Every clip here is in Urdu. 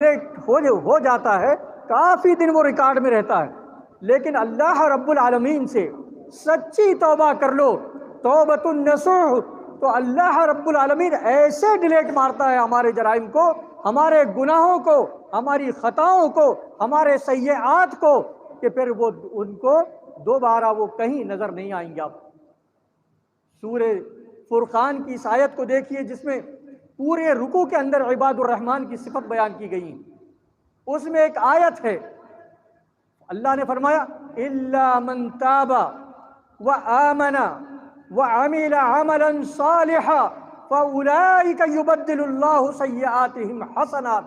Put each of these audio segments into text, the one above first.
ہو جاتا ہے، کافی دن وہ ریکارڈ میں رہتا ہے، لیکن اللہ رب العالمین سے سچی توبہ کر لو، توبۃ النصوح، تو اللہ رب العالمین ایسے ڈیلیٹ مارتا ہے ہمارے جرائم کو، ہمارے گناہوں کو، ہماری خطاؤں کو، ہمارے سیئات کو، کہ پھر وہ ان کو دوبارہ وہ کہیں نظر نہیں آئیں گے۔ آپ سورہ فرقان کی اس آیت کو دیکھیے، جس میں پورے رکوع کے اندر عباد الرحمن کی صفت بیان کی گئی، اس میں ایک آیت ہے، اللہ نے فرمایا الا من تاب وآمن وعمل عملا صالحا فاولئک یبدل اللہ سیئاتہم حسنات۔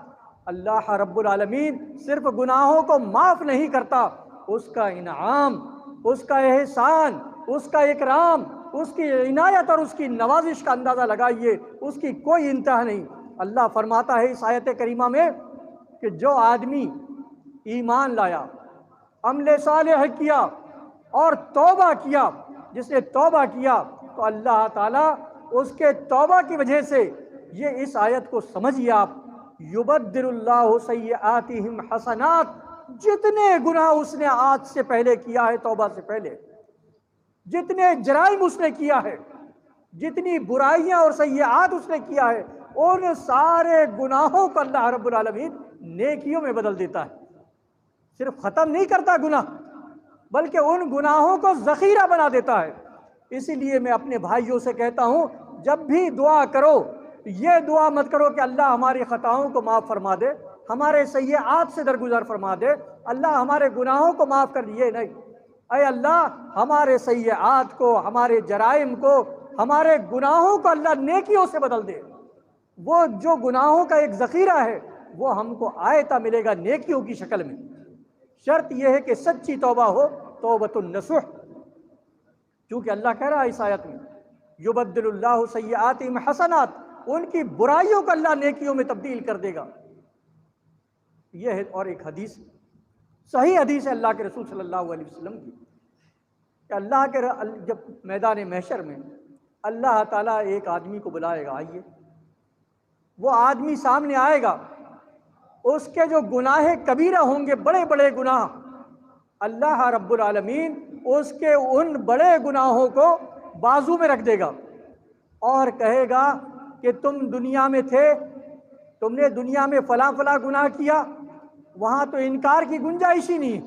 اللہ رب العالمین صرف گناہوں کو معاف نہیں کرتا، اس کا انعام، اس کا احسان، اس کا اکرام، اس کی عنایت اور اس کی نوازش کا اندازہ لگائیے، اس کی کوئی انتہا نہیں۔ اللہ فرماتا ہے اس آیت کریمہ میں کہ جو آدمی ایمان لایا، عمل صالح کیا اور توبہ کیا، جس نے توبہ کیا تو اللہ تعالیٰ اس کے توبہ کی وجہ سے، یہ اس آیت کو سمجھیے آپ، یبدل اللہ سیئاتہم حسنات، جتنے گناہ اس نے آج سے پہلے کیا ہے، توبہ سے پہلے جتنے جرائم اس نے کیا ہے، جتنی برائیاں اور سیئات اس نے کیا ہے، ان سارے گناہوں کو اللہ رب العالمین نیکیوں میں بدل دیتا ہے۔ صرف ختم نہیں کرتا گناہ، بلکہ ان گناہوں کو ذخیرہ بنا دیتا ہے۔ اسی لیے میں اپنے بھائیوں سے کہتا ہوں، جب بھی دعا کرو، یہ دعا مت کرو کہ اللہ ہماری خطاؤں کو معاف فرما دے، ہمارے سیئات سے درگزر فرما دے، اللہ ہمارے گناہوں کو معاف کر دیے، نہیں، اے اللہ ہمارے سیئات کو، ہمارے جرائم کو، ہمارے گناہوں کو اللہ نیکیوں سے بدل دے۔ وہ جو گناہوں کا ایک ذخیرہ ہے، وہ ہم کو آیتہ ملے گا نیکیوں کی شکل میں۔ شرط یہ ہے کہ سچی توبہ ہو، توبۃ النصوح، کیونکہ اللہ کہہ رہا ہے اس آیت میں یبدل اللہ سیئاتہم حسنات، ان کی برائیوں کو اللہ نیکیوں میں تبدیل کر دے گا۔ یہ ہے، اور ایک حدیث، صحیح حدیث ہے اللہ کے رسول صلی اللہ علیہ وسلم کی، کہ اللہ کے جب میدان محشر میں اللہ تعالیٰ ایک آدمی کو بلائے گا، آئیے، وہ آدمی سامنے آئے گا، اس کے جو گناہ کبیرہ ہوں گے، بڑے بڑے گناہ، اللہ رب العالمین اس کے ان بڑے گناہوں کو بازو میں رکھ دے گا اور کہے گا کہ تم دنیا میں تھے، تم نے دنیا میں فلاں فلاں گناہ کیا، وہاں تو انکار کی گنجائش ہی نہیں،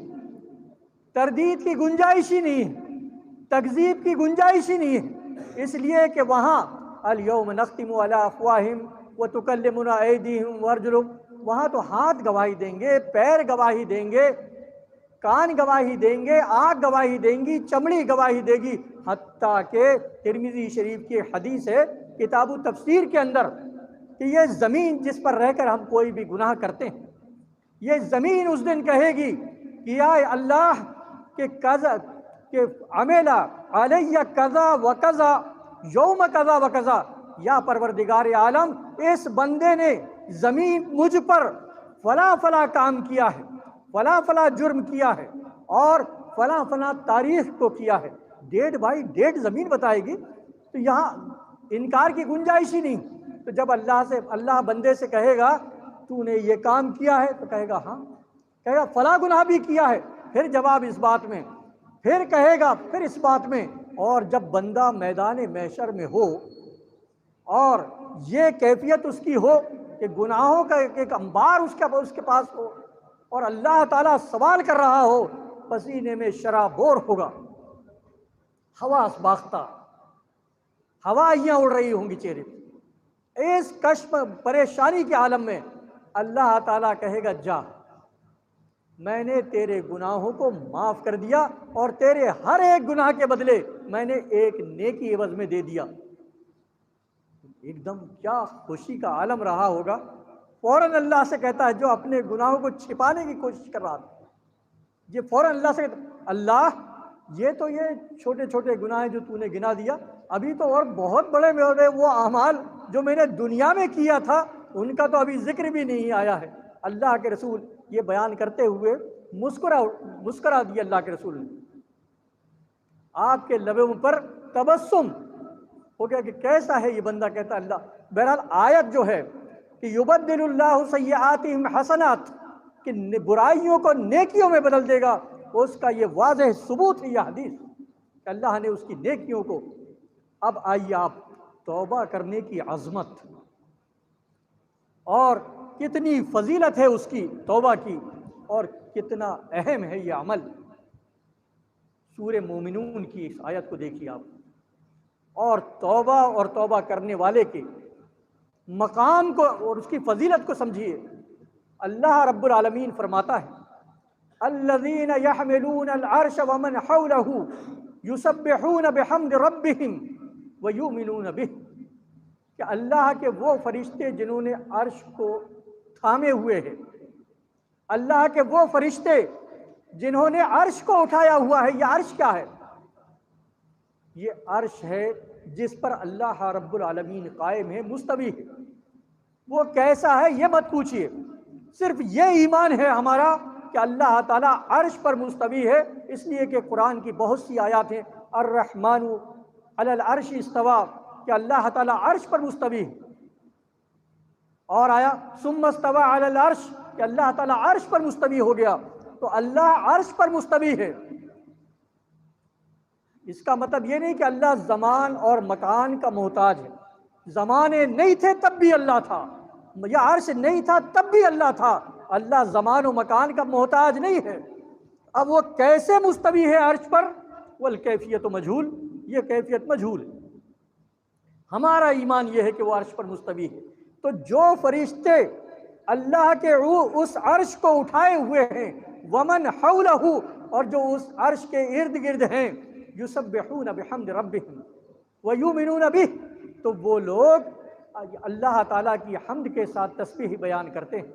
تردید کی گنجائش ہی نہیں، تکذیب کی گنجائش ہی نہیں، اس لیے کہ وہاں الیوم نختم علی افواہہم وتکلمنا ایدیہم وارجلہم، وہاں تو ہاتھ گواہی دیں گے، پیر گواہی دیں گے، کان گواہی دیں گے، آنکھ گواہی دیں گی، چمڑی گواہی دے گی، حتیٰ کہ ترمذی شریف کی حدیث ہے کتاب التفسیر کے اندر کہ یہ زمین جس پر رہ کر ہم کوئی بھی گناہ کرتے ہیں، یہ زمین اس دن کہے گی کہ یا اللہ کہ کذا کہ عمل علیہ کذا و کذا یوم کذا و کذا، یا پروردگار عالم اس بندے نے زمین مجھ پر فلاں فلاں کام کیا ہے، فلاں فلاں جرم کیا ہے، اور فلاں فلاں تاریخ کو کیا ہے، ڈیٹ بائی ڈیٹ زمین بتائے گی، تو یہاں انکار کی گنجائش ہی نہیں۔ تو جب اللہ بندے سے کہے گا تو نے یہ کام کیا ہے، تو کہے گا ہاں، کہے گا فلاں گناہ بھی کیا ہے، پھر جواب اس بات میں، پھر کہے گا پھر اس بات میں، اور جب بندہ میدان محشر میں ہو اور یہ کیفیت اس کی ہو کہ گناہوں کا ایک انبار اس کے پاس ہو، اور اللہ تعالیٰ سوال کر رہا ہو، پسینے میں شرابور ہوگا، حواس باختہ، ہوائیاں اڑ رہی ہوں گی چہرے پہ، اس کشف پریشانی کے عالم میں اللہ تعالیٰ کہے گا جا، میں نے تیرے گناہوں کو معاف کر دیا، اور تیرے ہر ایک گناہ کے بدلے میں نے ایک نیکی عوض میں دے دیا۔ ایک دم کیا خوشی کا عالم رہا ہوگا۔ فوراً اللہ سے کہتا ہے، جو اپنے گناہوں کو چھپانے کی کوشش کر رہا تھا، یہ فوراً اللہ سے کہتا ہے، اللہ یہ تو یہ چھوٹے چھوٹے گناہ جو تو نے گنا دیا، ابھی تو اور بہت بڑے میرے وہ اعمال جو میں نے دنیا میں کیا تھا ان کا تو ابھی ذکر بھی نہیں آیا ہے۔ اللہ کے رسول یہ بیان کرتے ہوئے مسکرا دیا اللہ کے رسول نے، آپ کے لبوں پر تبسم ہو گیا کہ کیسا ہے یہ بندہ، کہتا اللہ۔ بہرحال آیت جو ہے کہ یبدل اللہ سیئاتہم حسنات، کہ برائیوں کو نیکیوں میں بدل دے گا، اس کا یہ واضح ثبوت ہے یہ حدیث کہ اللہ نے اس کی نیکیوں کو. اب آئیے آپ توبہ کرنے کی عظمت اور کتنی فضیلت ہے اس کی توبہ کی، اور کتنا اہم ہے یہ عمل. سورہ مومنون کی اس آیت کو دیکھیے آپ، اور توبہ کرنے والے کے مقام کو اور اس کی فضیلت کو سمجھیے. اللہ رب العالمین فرماتا ہے الذین یحملون العرش ومن حولہ یسبحون بحمد ربہم ویؤمنون بہ، کہ اللہ کے وہ فرشتے جنہوں نے عرش کو تھامے ہوئے ہیں، اللہ کے وہ فرشتے جنہوں نے عرش کو اٹھایا ہوا ہے. یہ عرش کیا ہے؟ یہ عرش ہے جس پر اللہ رب العالمین قائم ہے، مستوی ہے. وہ کیسا ہے یہ مت پوچھئے، صرف یہ ایمان ہے ہمارا کہ اللہ تعالیٰ عرش پر مستوی ہے. اس لیے کہ قرآن کی بہت سی آیات ہیں الرحمن علی العرش استویٰ، کہ اللہ تعالیٰ عرش پر مستوی ہے. اور آیا ثم استویٰ علی العرش، کہ اللہ تعالیٰ عرش پر مستوی ہو گیا. تو اللہ عرش پر مستوی ہے. اس کا مطلب یہ نہیں کہ اللہ زمان اور مکان کا محتاج ہے. زمانے نہیں تھے تب بھی اللہ تھا، یا عرش نہیں تھا تب بھی اللہ تھا. اللہ زمان و مکان کا محتاج نہیں ہے. اب وہ کیسے مستوی ہے عرش پر؟ والکیفیت مجہول، یہ کیفیت مجہول ہے. ہمارا ایمان یہ ہے کہ وہ عرش پر مستوی ہے. تو جو فرشتے اللہ کے اس عرش کو اٹھائے ہوئے ہیں، ومن حولہ، اور جو اس عرش کے ارد گرد ہیں، یسبحون بحمد ربہم ویؤمنون بہ، تو وہ لوگ اللہ تعالیٰ کی حمد کے ساتھ تسبیح بیان کرتے ہیں.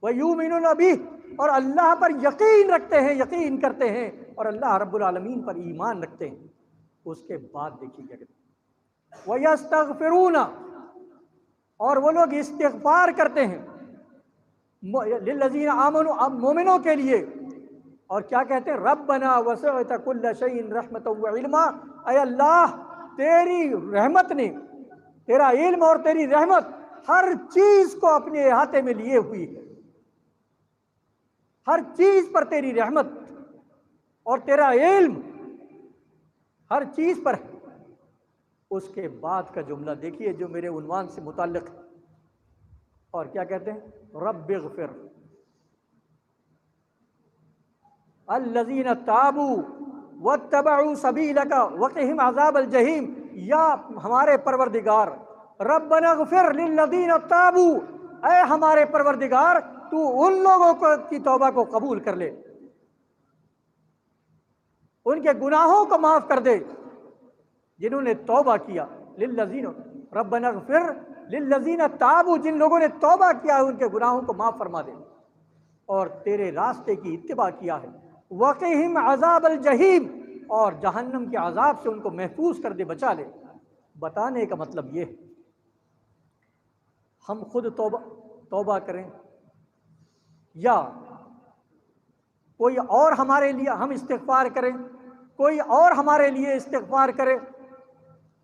ویؤمنون بہ، اور اللہ پر یقین رکھتے ہیں، یقین کرتے ہیں، اور اللہ رب العالمین پر ایمان رکھتے ہیں. اس کے بعد دیکھیے کیا کہتے ہیں، ویستغفرون، اور وہ لوگ استغفار کرتے ہیں للذین آمنوا، اب مومنوں کے لیے. اور کیا کہتے ہیں؟ ربنا وسعت کل شیء رحمتا وعلما، اے اللہ تیری رحمت نے، تیرا علم اور تیری رحمت ہر چیز کو اپنے احاطے میں لیے ہوئی ہے. ہر چیز پر تیری رحمت اور تیرا علم ہر چیز پر ہے. اس کے بعد کا جملہ دیکھیے جو میرے عنوان سے متعلق ہے. اور کیا کہتے ہیں؟ رب اغفر الذین تابوا واتبعوا سبیلک وقہم عذاب الجحیم. یا ہمارے پروردگار، ربنا اغفر للذین تابوا، اے ہمارے پروردگار تو ان لوگوں کی توبہ کو قبول کر لے، ان کے گناہوں کو معاف کر دے جنہوں نے توبہ کیا. للذین، ربنا اغفر للذین تابوا، جن لوگوں نے توبہ کیا ہے ان کے گناہوں کو معاف فرما دے اور تیرے راستے کی اتباع کیا ہے. وقہم عذاب الجحیم، اور جہنم کے عذاب سے ان کو محفوظ کر دے، بچا لے. بتانے کا مطلب یہ ہے ہم خود توبہ کریں یا کوئی اور ہمارے لیے ہم استغفار کریں، کوئی اور ہمارے لیے استغفار کرے،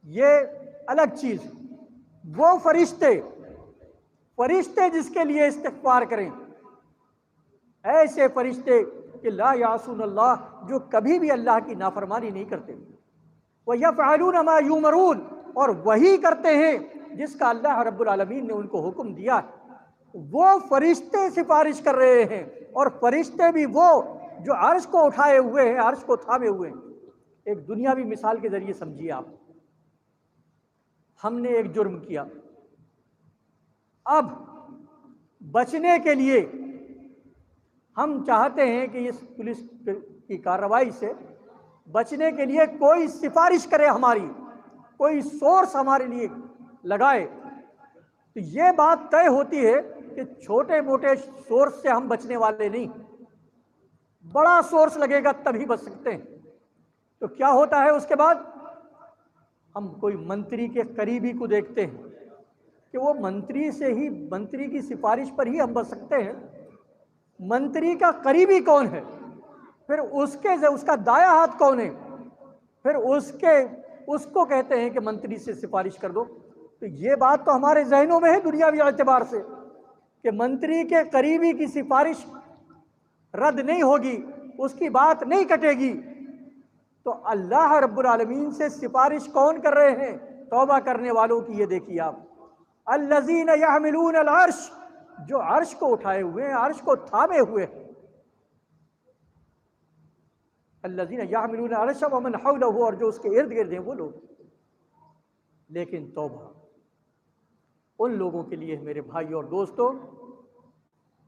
یہ الگ چیز. وہ فرشتے جس کے لیے استغفار کریں، ایسے فرشتے کہ لا یعصون اللہ، جو کبھی بھی اللہ کی نافرمانی نہیں کرتے. وَيَفْعَلُونَ مَا يُؤْمَرُونَ، اور وہی کرتے ہیں جس کا اللہ رب العالمین نے ان کو حکم دیا ہے. وہ فرشتے سفارش کر رہے ہیں، اور فرشتے بھی وہ جو عرش کو اٹھائے ہوئے ہیں، عرش کو تھامے ہوئے ہیں. ایک دنیاوی مثال کے ذریعے سمجھیے آپ. ہم نے ایک جرم کیا، اب بچنے کے لیے ہم چاہتے ہیں کہ اس پولیس کی کارروائی سے بچنے کے لیے کوئی سفارش کرے، ہماری کوئی سورس ہمارے لیے لگائے. تو یہ بات طے ہوتی ہے کہ چھوٹے موٹے سورس سے ہم بچنے والے نہیں، بڑا سورس لگے گا تبھی بچ سکتے ہیں. تو کیا ہوتا ہے اس کے بعد؟ ہم کوئی منتری کے قریبی کو دیکھتے ہیں کہ وہ منتری کی سفارش پر ہی ہم بچ سکتے ہیں. منتری کا قریبی کون ہے؟ پھر اس کا دایاں ہاتھ کون ہے؟ پھر اس کو کہتے ہیں کہ منتری سے سفارش کر دو. تو یہ بات تو ہمارے ذہنوں میں ہے دنیاوی اعتبار سے کہ منتری کے قریبی کی سفارش رد نہیں ہوگی، اس کی بات نہیں کٹے گی، تو اللہ رب العالمین سے سفارش کون کر رہے ہیں؟ توبہ کرنے والوں کی یہ دیکھیے آپ، الذین یحملون العرش، جو عرش کو اٹھائے ہوئے ہیں، عرش کو تھامے ہوئے ہیں، الذین یحملون العرش ومن حولہ، اور جو اس کے ارد گرد ہیں وہ لوگ۔ لیکن توبہ ان لوگوں کے لیے میرے بھائی اور دوستو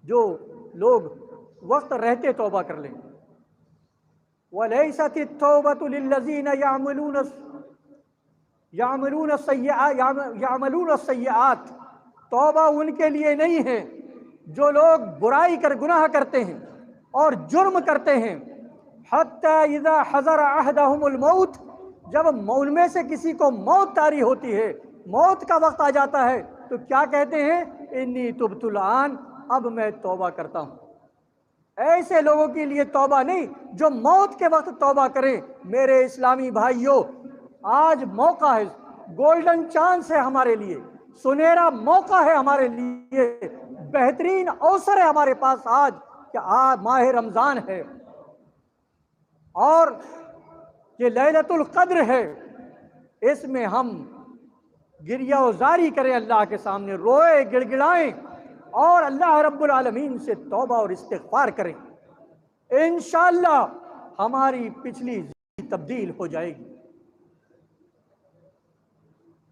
جو لوگ وقت رہتے توبہ کر لیں۔ وَلَيْسَتِ التَّوْبَةُ لِلَّذِينَ يَعْمَلُونَ السَّيِّئَاتِ، توبہ ان کے لیے نہیں ہے جو لوگ برائی کر گناہ کرتے ہیں اور جرم کرتے ہیں، حَتَّى إِذَا حَضَرَ أَحَدَهُمُ الْمَوْتُ، جب ان میں سے کسی کو موت طاری ہوتی ہے، موت کا وقت آ جاتا ہے، تو کیا کہتے ہیں؟ انی تبت الآن، اب میں توبہ کرتا ہوں۔ ایسے لوگوں کے لیے توبہ نہیں جو موت کے وقت توبہ کریں۔ میرے اسلامی بھائیوں، آج موقع ہے، گولڈن چانس ہے ہمارے لیے، سنہرا موقع ہے ہمارے لیے، بہترین اوسر ہے ہمارے پاس آج کہ آج ماہ رمضان ہے اور یہ لیلۃ القدر ہے، اس میں ہم گریہ وزاری کریں، اللہ کے سامنے روئے گڑ گڑائیں اور اللہ رب العالمین سے توبہ اور استغفار کریں۔ انشاءاللہ ہماری پچھلی زندگی تبدیل ہو جائے گی۔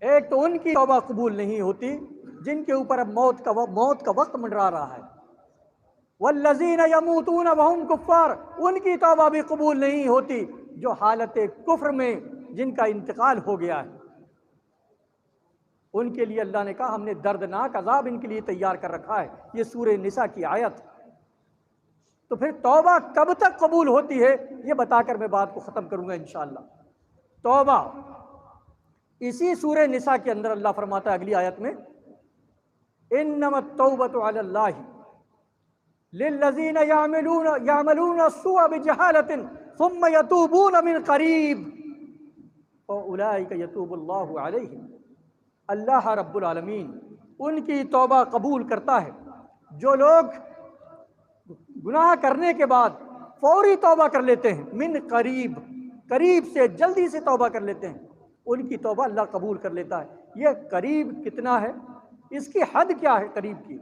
ایک تو ان کی توبہ قبول نہیں ہوتی جن کے اوپر اب موت کا وقت منڈرا رہا ہے، والذین یموتون وہم کفار، ان کی توبہ بھی قبول نہیں ہوتی جو حالت کفر میں جن کا انتقال ہو گیا ہے۔ ان کے لیے اللہ نے کہا ہم نے دردناک عذاب ان کے لیے تیار کر رکھا ہے، یہ سورہ نساء کی آیت۔ تو پھر توبہ کب تک قبول ہوتی ہے یہ بتا کر میں بات کو ختم کروں گا انشاءاللہ۔ توبہ اسی سورہ نساء کے اندر اللہ فرماتا ہے اگلی آیت میں، انما التوبۃ علی اللہ للذین یعملون السوء بجہالۃ ثم یتوبون من قریب فاولئک یتوب اللہ علیہم۔ اللہ رب العالمین ان کی توبہ قبول کرتا ہے جو لوگ گناہ کرنے کے بعد فوری توبہ کر لیتے ہیں، من قریب، قریب سے جلدی سے توبہ کر لیتے ہیں، ان کی توبہ اللہ قبول کر لیتا ہے۔ یہ قریب کتنا ہے، اس کی حد کیا ہے قریب کی،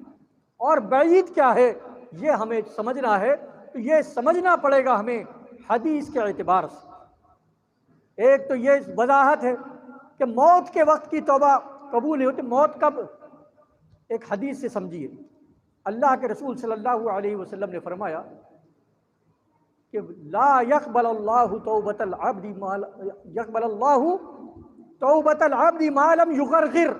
اور بعید کیا ہے، یہ ہمیں سمجھنا ہے۔ تو یہ سمجھنا پڑے گا ہمیں حدیث کے اعتبار سے۔ ایک تو یہ وضاحت ہے کہ موت کے وقت کی توبہ قبول نہیں ہوتی۔ موت کب؟ ایک حدیث سے سمجھیے، اللہ کے رسول صلی اللہ علیہ وسلم نے فرمایا کہ لا يقبل اللہ توبۃ العبد يقبل اللہ توبۃ العبد ما لم يغرغر،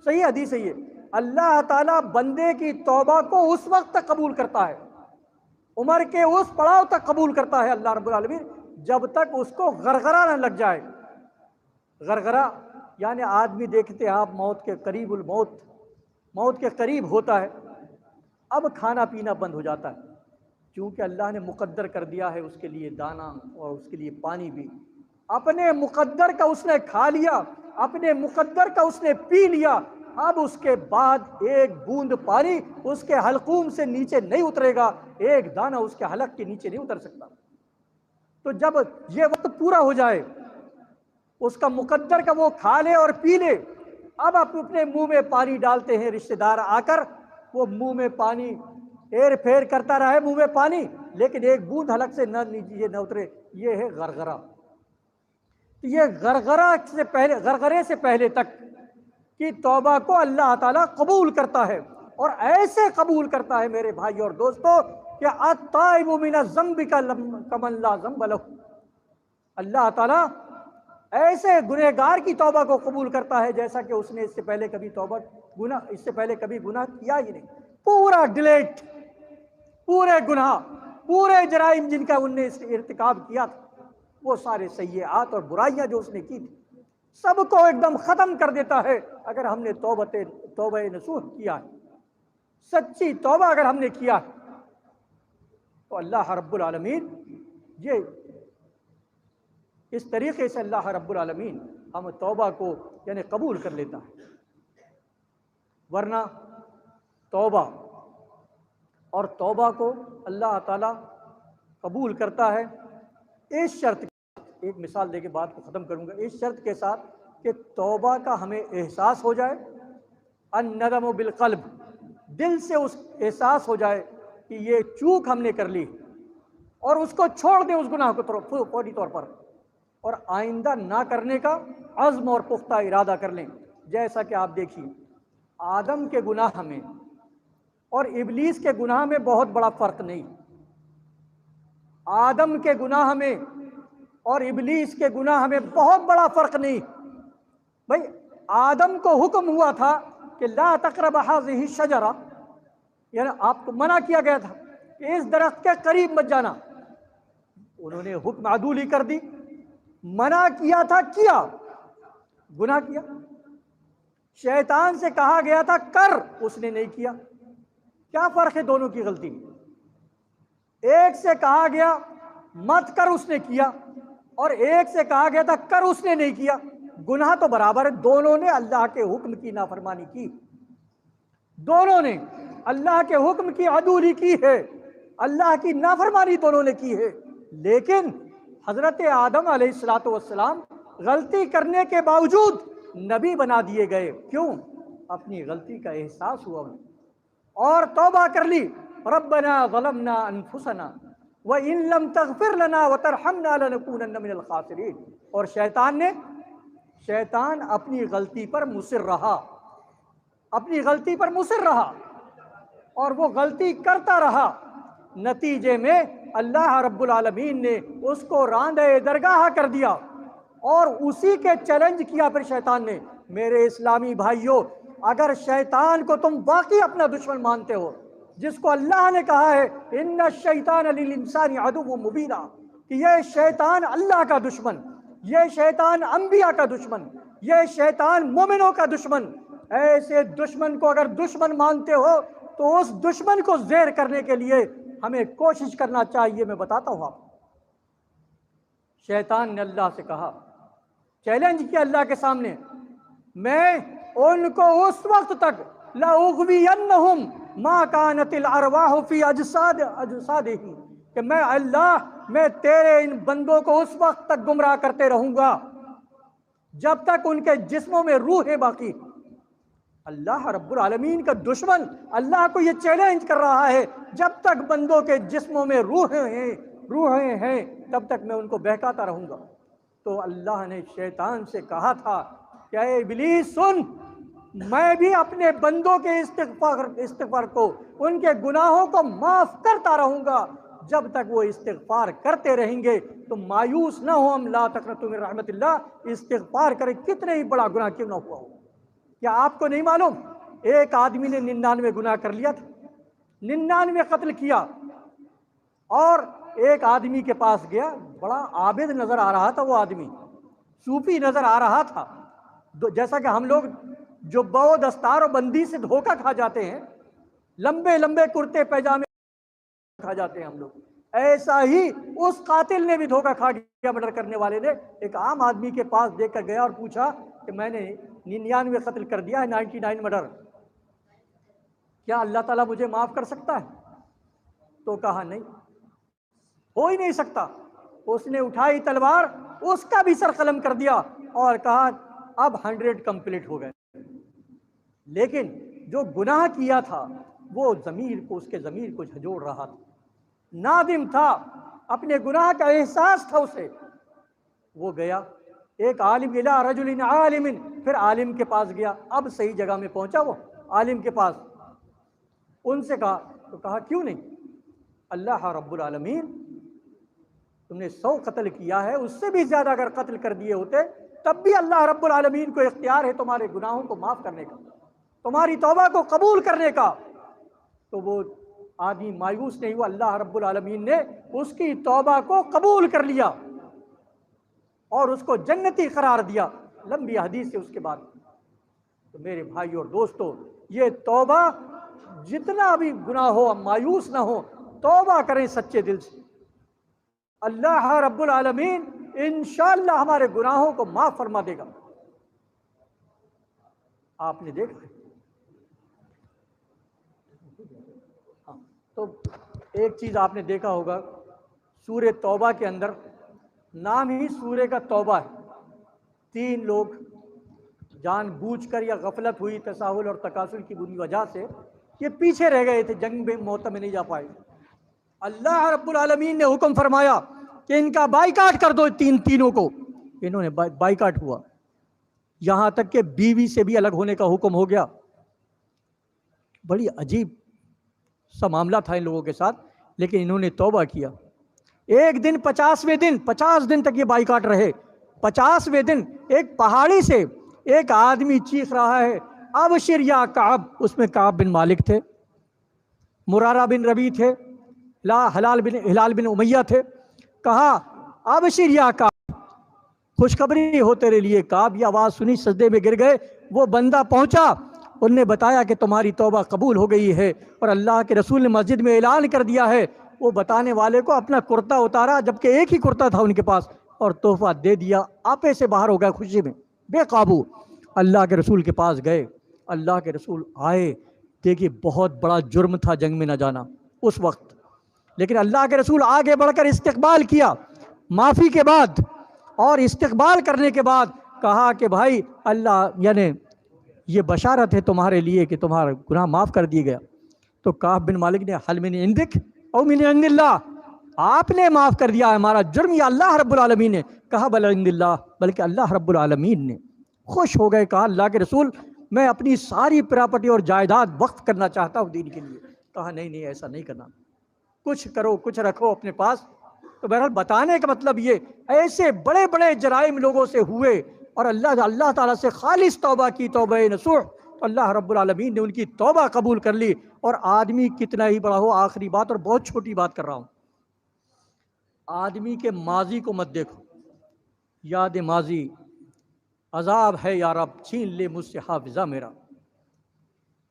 صحیح حدیث ہے یہ۔ اللہ تعالیٰ بندے کی توبہ کو اس وقت تک قبول کرتا ہے، عمر کے اس پڑاؤ تک قبول کرتا ہے اللہ رب العالمین جب تک اس کو غرغرہ نہ لگ جائے۔ غرغرہ یعنی آدمی دیکھتے ہیں آپ موت کے قریب، موت کے قریب ہوتا ہے، اب کھانا پینا بند ہو جاتا ہے کیونکہ اللہ نے مقدر کر دیا ہے اس کے لیے دانا اور اس کے لیے پانی بھی، اپنے مقدر کا اس نے کھا لیا، اپنے مقدر کا اس نے پی لیا، اب اس کے بعد ایک بوند پانی اس کے حلقوم سے نیچے نہیں اترے گا، ایک دانہ اس کے حلق کے نیچے نہیں اتر سکتا۔ تو جب یہ وقت پورا ہو جائے، اس کا مقدر کا وہ کھا لے اور پی لے، اب آپ اپنے منہ میں پانی ڈالتے ہیں، رشتہ دار آ کر وہ منہ میں پانی ہیر پھیر کرتا رہے منہ میں پانی، لیکن ایک بوند حلق سے نہ نیچے نہ اترے، یہ ہے غرغرہ۔ یہ غرغرے سے پہلے تک کی توبہ کو اللہ تعالیٰ قبول کرتا ہے، اور ایسے قبول کرتا ہے میرے بھائی اور دوستو کہ التائب من الذنب کمن لا ذنب لہ، اللہ تعالیٰ ایسے گنہگار کی توبہ کو قبول کرتا ہے جیسا کہ اس نے اس سے پہلے کبھی گناہ کیا ہی نہیں، پورا ڈیلیٹ، پورے گناہ، پورے جرائم جن کا ان نے ارتکاب کیا تھا، وہ سارے سیئات اور برائیاں جو اس نے کی تھی سب کو ایک دم ختم کر دیتا ہے اگر ہم نے توبہ نصوح کیا ہے، سچی توبہ اگر ہم نے کیا ہے تو اللہ رب العالمین یہ اس طریقے سے اللہ رب العالمین ہم توبہ کو یعنی قبول کر لیتا ہے۔ ورنہ توبہ، اور توبہ کو اللہ تعالیٰ قبول کرتا ہے اس شرط کے ساتھ، ایک مثال دے کے بات کو ختم کروں گا، اس شرط کے ساتھ کہ توبہ کا ہمیں احساس ہو جائے، الندم بالقلب، دل سے اس احساس ہو جائے کہ یہ چوک ہم نے کر لی، اور اس کو چھوڑ دیں اس گناہ کو فوری طور پر، اور آئندہ نہ کرنے کا عزم اور پختہ ارادہ کر لیں۔ جیسا کہ آپ دیکھیے آدم کے گناہ میں اور ابلیس کے گناہ میں بہت بڑا فرق نہیں، آدم کے گناہ میں اور ابلیس کے گناہ میں بہت بڑا فرق نہیں۔ بھئی آدم کو حکم ہوا تھا کہ لا تقرب هذه الشجرہ، یعنی آپ کو منع کیا گیا تھا کہ اس درخت کے قریب مت جانا، انہوں نے حکم عدولی کر دی، منع کیا تھا کیا، گناہ کیا۔ شیطان سے کہا گیا تھا کر، اس نے نہیں کیا۔ کیا فرق ہے دونوں کی غلطی میں؟ ایک سے کہا گیا مت کر، اس نے کیا، اور ایک سے کہا گیا تھا کر، اس نے نہیں کیا۔ گناہ تو برابر ہے، دونوں نے اللہ کے حکم کی نافرمانی کی، دونوں نے اللہ کے حکم کی عدولی کی ہے، اللہ کی نافرمانی دونوں نے کی ہے۔ لیکن حضرت آدم علیہ الصلوۃ والسلام غلطی کرنے کے باوجود نبی بنا دیے گئے، کیوں؟ اپنی غلطی کا احساس ہوا انہیں اور توبہ کر لی، ربنا ظلمنا انفسنا وان لم تغفر لنا وترحمنا لنکونن من الخاسرین۔ اور شیطان اپنی غلطی پر مصر رہا، اپنی غلطی پر مصر رہا، اور وہ غلطی کرتا رہا۔ نتیجے میں اللہ رب العالمین نے اس کو راندہ درگاہ کر دیا، اور اسی کے چیلنج کیا پھر شیطان نے۔ میرے اسلامی بھائیوں، اگر شیطان کو تم واقعی اپنا دشمن مانتے ہو، جس کو اللہ نے کہا ہے ان الشیطان للانسان عدو مبین، کہ یہ شیطان اللہ کا دشمن، یہ شیطان انبیاء کا دشمن، یہ شیطان مومنوں کا دشمن، ایسے دشمن کو اگر دشمن مانتے ہو تو اس دشمن کو زیر کرنے کے لیے ہمیں کوشش کرنا چاہیے۔ میں بتاتا ہوں آپ، شیطان نے اللہ سے کہا، چیلنج کیا اللہ کے سامنے، میں ان کو اس وقت تک لأغوینہم ما کانت الارواح فی اجسادہم، کہ میں اللہ، میں تیرے ان بندوں کو اس وقت تک گمراہ کرتے رہوں گا جب تک ان کے جسموں میں روحیں باقی۔ اللہ رب العالمین کا دشمن اللہ کو یہ چیلنج کر رہا ہے، جب تک بندوں کے جسموں میں روحیں ہیں تب تک میں ان کو بہکاتا رہوں گا۔ تو اللہ نے شیطان سے کہا تھا کہ اے ابلیس سن، میں بھی اپنے بندوں کے استغفار کو، ان کے گناہوں کو معاف کرتا رہوں گا جب تک وہ استغفار کرتے رہیں گے۔ تو مایوس نہ ہو، ہم لا تقنطوا من رحمت اللہ، استغفار کریں، کتنے ہی بڑا گناہ کیوں نہ ہوا ہو۔ کیا آپ کو نہیں معلوم ایک آدمی نے 99 گناہ کر لیا تھا، 99 قتل کیا، اور ایک آدمی کے پاس گیا، بڑا عابد نظر آ رہا تھا، وہ آدمی صوفی نظر آ رہا تھا، جیسا کہ ہم لوگ جو بو دستار و بندی سے دھوکہ کھا جاتے ہیں، لمبے لمبے کرتے پیجامے کھا جاتے ہیں ہم لوگ، ایسا ہی اس قاتل نے بھی دھوکہ کھا گیا۔ مرڈر کرنے والے نے ایک عام آدمی کے پاس دیکھ کر گیا اور پوچھا کہ میں نے 99 قتل کر دیا ہے، 99 مرڈر، کیا اللہ تعالیٰ مجھے معاف کر سکتا ہے؟ تو کہا نہیں، ہو ہی نہیں سکتا۔ اس نے اٹھائی تلوار، اس کا بھی سر قلم کر دیا اور کہا اب 100 کمپلیٹ ہو گئے۔ لیکن جو گناہ کیا تھا وہ اس کے ضمیر کو جھنجھوڑ رہا تھا، نادم تھا، اپنے گناہ کا احساس تھا اسے۔ وہ گیا ایک عالم، الی رجل عالم، پھر عالم کے پاس گیا، اب صحیح جگہ میں پہنچا وہ عالم کے پاس، ان سے کہا، تو کہا کیوں نہیں؟ اللہ رب العالمین، تم نے 100 قتل کیا ہے، اس سے بھی زیادہ اگر قتل کر دیے ہوتے تب بھی اللہ رب العالمین کو اختیار ہے تمہارے گناہوں کو معاف کرنے کا، تمہاری توبہ کو قبول کرنے کا۔ تو وہ آدمی مایوس نہیں ہوا، اللہ رب العالمین نے اس کی توبہ کو قبول کر لیا اور اس کو جنتی قرار دیا۔ لمبی حدیث ہے اس کے بعد۔ تو میرے بھائی اور دوستو، یہ توبہ جتنا بھی گناہ ہو مایوس نہ ہو، توبہ کریں سچے دل سے، اللہ رب العالمین انشاءاللہ ہمارے گناہوں کو معاف فرما دے گا۔ آپ نے دیکھا تو ایک چیز آپ نے دیکھا ہوگا، سورہ توبہ کے اندر نام ہی سورہ کا توبہ ہے. 3 لوگ جان بوجھ کر یا غفلت ہوئی، تساہل اور تکاسل کی بری وجہ سے یہ پیچھے رہ گئے تھے، جنگ میں موت میں نہیں جا پائے. اللہ رب العالمین نے حکم فرمایا کہ ان کا بائیکاٹ کر دو، تینوں کو. انہوں نے بائیکاٹ ہوا، یہاں تک کہ بیوی سے بھی الگ ہونے کا حکم ہو گیا. بڑی عجیب سا معاملہ تھا ان لوگوں کے ساتھ، لیکن انہوں نے توبہ کیا. ایک دن 50 دن تک یہ بائیکاٹ رہے. 50ویں دن ایک پہاڑی سے ایک آدمی چیخ رہا ہے، ابشر یا کعب. اس میں کعب بن مالک تھے، مرارہ بن ربی تھے، ہلال بن امیہ تھے. کہا ابشر یا کعب، خوشخبری ہو تیرے لیے. کعب یہ آواز سنی، سجدے میں گر گئے. وہ بندہ پہنچا، ان نے بتایا کہ تمہاری توبہ قبول ہو گئی ہے، اور اللہ کے رسول نے مسجد میں اعلان کر دیا ہے. وہ بتانے والے کو اپنا کرتا اتارا، جبکہ ایک ہی کرتا تھا ان کے پاس، اور تحفہ دے دیا. آپے سے باہر ہو گیا خوشی میں بے قابو. اللہ کے رسول کے پاس گئے. اللہ کے رسول آئے. دیکھیے بہت بڑا جرم تھا جنگ میں نہ جانا اس وقت، لیکن اللہ کے رسول آگے بڑھ کر استقبال کیا. معافی کے بعد اور استقبال کرنے کے بعد کہا کہ بھائی اللہ، یعنی یہ بشارت ہے تمہارے لیے کہ تمہارا گناہ معاف کر دیا گیا. تو کعب بن مالک نے حل من عندک او من عند اللہ، آپ نے معاف کر دیا ہمارا جرم یا اللہ رب العالمین نے؟ کہا بل عند اللہ، بلکہ اللہ رب العالمین نے. خوش ہو گئے. کہا اللہ کے رسول میں اپنی ساری پراپرٹی اور جائیداد وقف کرنا چاہتا ہوں دین کے لیے. کہا نہیں ایسا نہیں کرنا، کچھ کرو، کچھ رکھو اپنے پاس. تو بہرحال بتانے کا مطلب یہ ایسے بڑے بڑے جرائم لوگوں سے ہوئے اور اللہ تعالیٰ سے خالص توبہ کی، توبہ نصوح، تو اللہ رب العالمین نے ان کی توبہ قبول کر لی. اور آدمی کتنا ہی بڑا ہو، آخری بات اور بہت چھوٹی بات کر رہا ہوں، آدمی کے ماضی کو مت دیکھو. یاد ماضی عذاب ہے یا رب، چھین لے مجھ سے حافظہ میرا.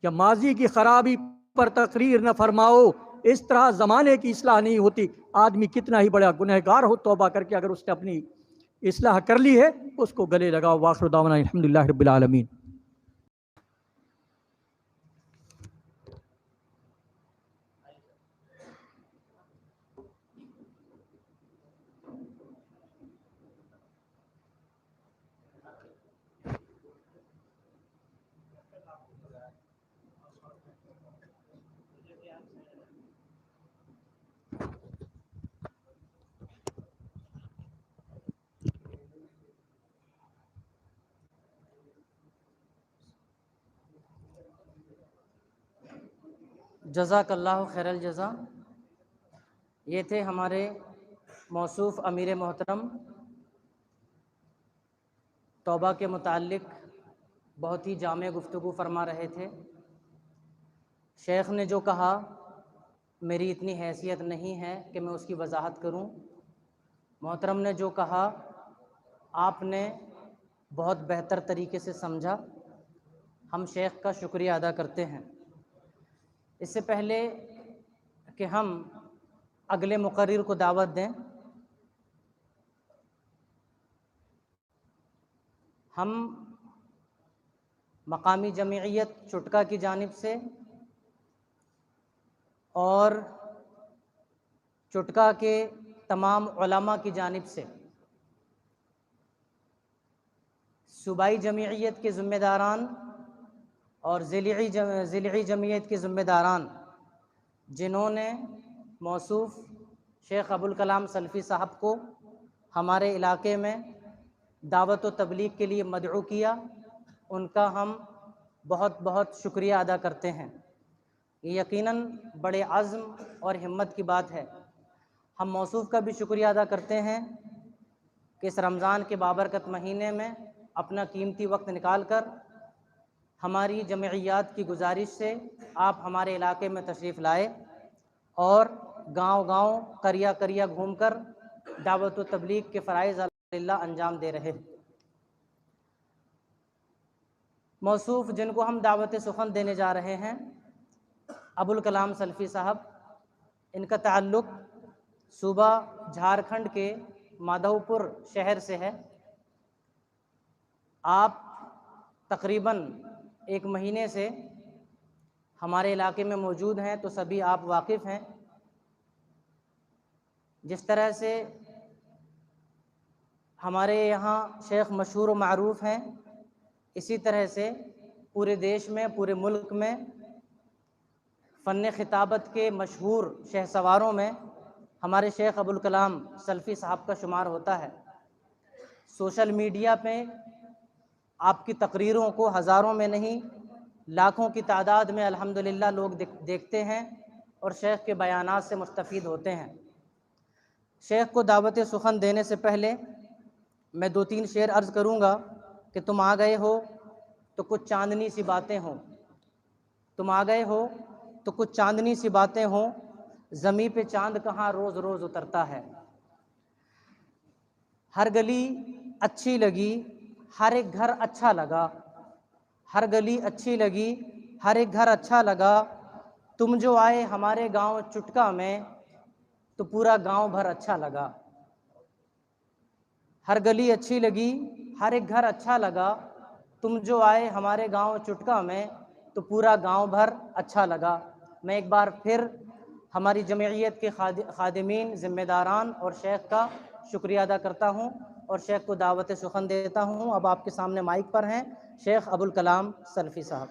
یا ماضی کی خرابی پر تقریر نہ فرماؤ، اس طرح زمانے کی اصلاح نہیں ہوتی. آدمی کتنا ہی بڑا گنہگار ہو، توبہ کر کے اگر اس نے اپنی اصلاح کر لی ہے اس کو گلے لگاؤ. وآخر دعوانا الحمدللہ رب العالمین. جزاک اللہ خیر الجزا. یہ تھے ہمارے موصوف امیر محترم، توبہ کے متعلق بہت ہی جامع گفتگو فرما رہے تھے. شیخ نے جو کہا میری اتنی حیثیت نہیں ہے کہ میں اس کی وضاحت کروں. محترم نے جو کہا آپ نے بہت بہتر طریقے سے سمجھا. ہم شیخ کا شکریہ ادا کرتے ہیں. اس سے پہلے کہ ہم اگلے مقرر کو دعوت دیں، ہم مقامی جمعیت چٹکا کی جانب سے اور چٹکا کے تمام علماء کی جانب سے صوبائی جمعیت کے ذمہ داران اور ضلعی جمعیت کے ذمہ داران جنہوں نے موصوف شیخ ابوالکلام سلفی صاحب کو ہمارے علاقے میں دعوت و تبلیغ کے لیے مدعو کیا، ان کا ہم بہت بہت شکریہ ادا کرتے ہیں. یہ یقیناً بڑے عزم اور ہمت کی بات ہے. ہم موصوف کا بھی شکریہ ادا کرتے ہیں کہ اس رمضان کے بابرکت مہینے میں اپنا قیمتی وقت نکال کر ہماری جمعیات کی گزارش سے آپ ہمارے علاقے میں تشریف لائے اور گاؤں گاؤں قریہ قریہ گھوم کر دعوت و تبلیغ کے فرائض الحمدللہ انجام دے رہے. موصوف جن کو ہم دعوت سخن دینے جا رہے ہیں ابوالکلام سلفی صاحب، ان کا تعلق صوبہ جھارکھنڈ کے مادھو پور شہر سے ہے. آپ تقریباً 1 مہینے سے ہمارے علاقے میں موجود ہیں تو سبھی آپ واقف ہیں۔ جس طرح سے ہمارے یہاں شیخ مشہور و معروف ہیں، اسی طرح سے پورے دیش میں، پورے ملک میں فن خطابت کے مشہور شہسواروں میں ہمارے شیخ ابوالکلام سلفی صاحب کا شمار ہوتا ہے۔ سوشل میڈیا پہ آپ کی تقریروں کو ہزاروں میں نہیں لاکھوں کی تعداد میں الحمدللہ لوگ دیکھتے ہیں اور شیخ کے بیانات سے مستفید ہوتے ہیں۔ شیخ کو دعوت سخن دینے سے پہلے میں 2-3 شعر عرض کروں گا کہ تم آ گئے ہو تو کچھ چاندنی سی باتیں ہوں، تم آ گئے ہو تو کچھ چاندنی سی باتیں ہوں، زمیں پہ چاند کہاں روز روز اترتا ہے۔ ہر گلی اچھی لگی، ہر ایک گھر اچھا لگا، ہر گلی اچھی لگی، ہر ایک گھر اچھا لگا، تم جو آئے ہمارے گاؤں چٹکا میں تو پورا گاؤں بھر اچھا لگا۔ ہر گلی اچھی لگی، ہر ایک گھر اچھا لگا، تم جو آئے ہمارے گاؤں چٹکا میں تو پورا گاؤں بھر اچھا لگا۔ میں ایک بار پھر ہماری جمعیت کے خادمین، ذمہ داران اور شیخ کا شکریہ ادا کرتا ہوں اور شیخ کو دعوت سخن دیتا ہوں۔ اب آپ کے سامنے مائک پر ہیں شیخ ابوالکلام سلفی صاحب۔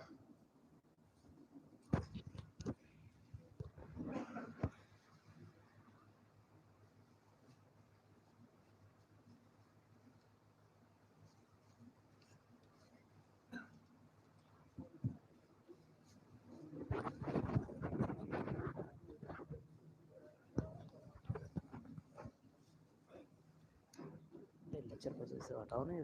ہٹاؤ نہیں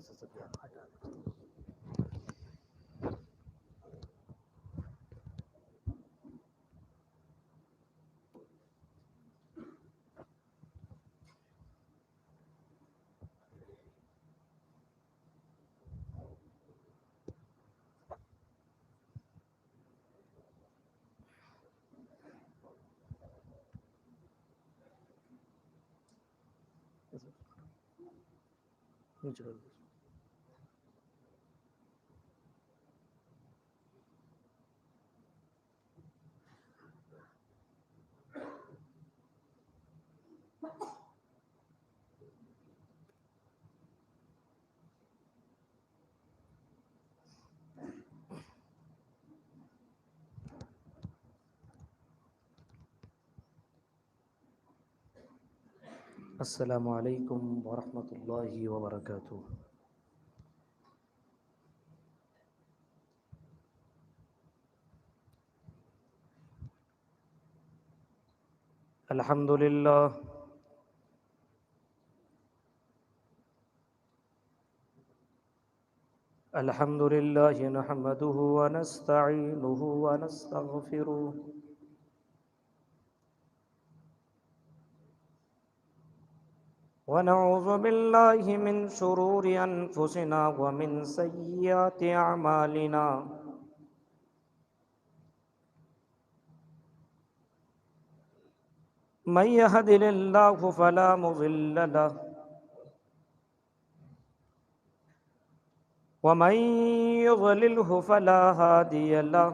السلام علیکم ورحمۃ اللہ وبرکاتہ۔ الحمد للہ الحمد للہ نحمده ونستعینه ونستغفره ونعوذ باللہ من شرور انفسنا ومن سیئات اعمالنا، من يهد الله فلا مضل له ومن يضلله فلا هادي له،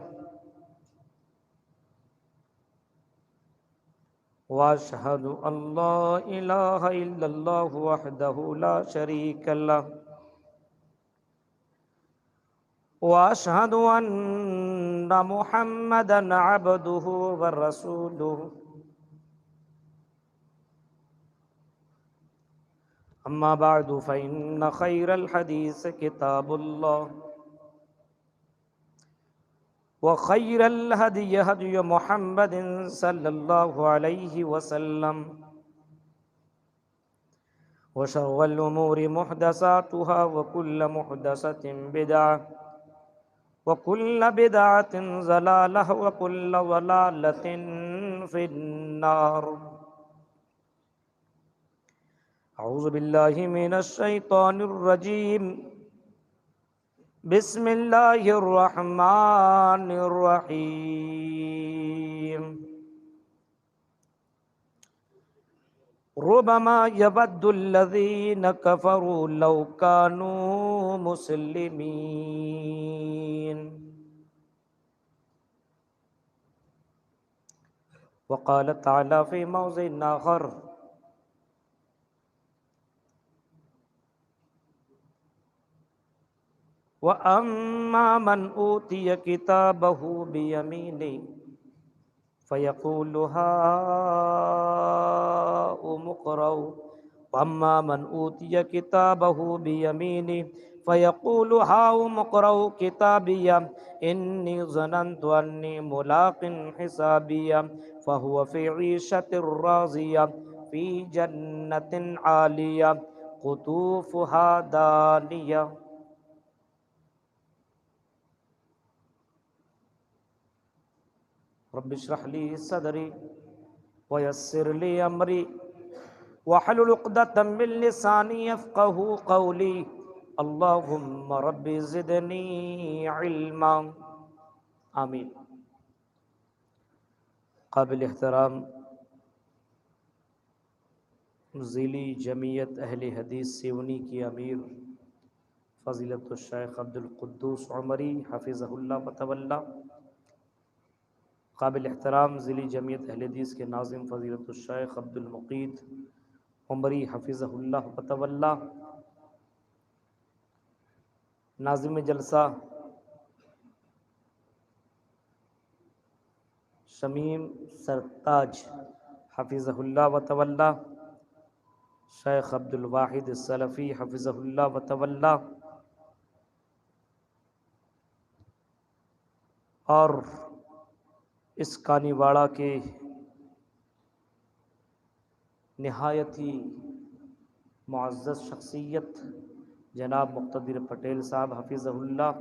واشهد ان لا اله الا الله وحده لا شريك له، واشهد ان محمدا عبده ورسوله، اما بعد فان خير الحديث كتاب الله، وخير الهدي هدي محمد صلى الله عليه وسلم، وشر الأمور محدثاتها وكل محدثة بدعة وكل بدعة ضلالة وكل ضلالة في النار۔ أعوذ بالله من الشيطان الرجيم، بسم اللہ الرحمن الرحیم۔ ربما يود الذين كفروا لو كانوا مسلمين۔ وقال تعالی فی موضع آخر وَأَمَّا مَنْ أُوتِيَ كِتَابَهُ بِيَمِينِهِ فَيَقُولُ هَاؤُمُ اقْرَءُوا وَأَمَّا مَنْ أُوتِيَ كِتَابَهُ بِيَمِينِهِ فَيَقُولُ هَاؤُمُ اقْرَءُوا كِتَابِيَهْ إِنِّي ظَنَنْتُ أَنِّي مُلَاقٍ حِسَابِيَهْ فَهُوَ فِي عِيشَةٍ رَاضِيَةٍ فِي جَنَّةٍ عَالِيَةٍ قُطُوفُهَا دَانِيَةٌ. رب اشرح لي صدري ويسر لي امري واحلل عقدة من لساني يفقهوا قولي اللهم رب زدني علما آمین. قابل احترام ذیلی جمعیت اہل حدیث سیونی کی امیر فضیلت الشیخ عبد القدوس عمری حفظہ اللہ وتولی، قابل احترام ذیلی جمعیت اہل حدیث کے ناظم فضیلت الشیخ عبد المقید عمری حفظہ اللہ وتولی، ناظم جلسہ شمیم سرتاج حفظہ اللہ وتولی، شیخ عبد الواحد السلفی حفظہ اللہ وتولی، اور اس کانی واڑہ کے نہایت ہی معزز شخصیت جناب مقتدر پٹیل صاحب حفظہ اللہ،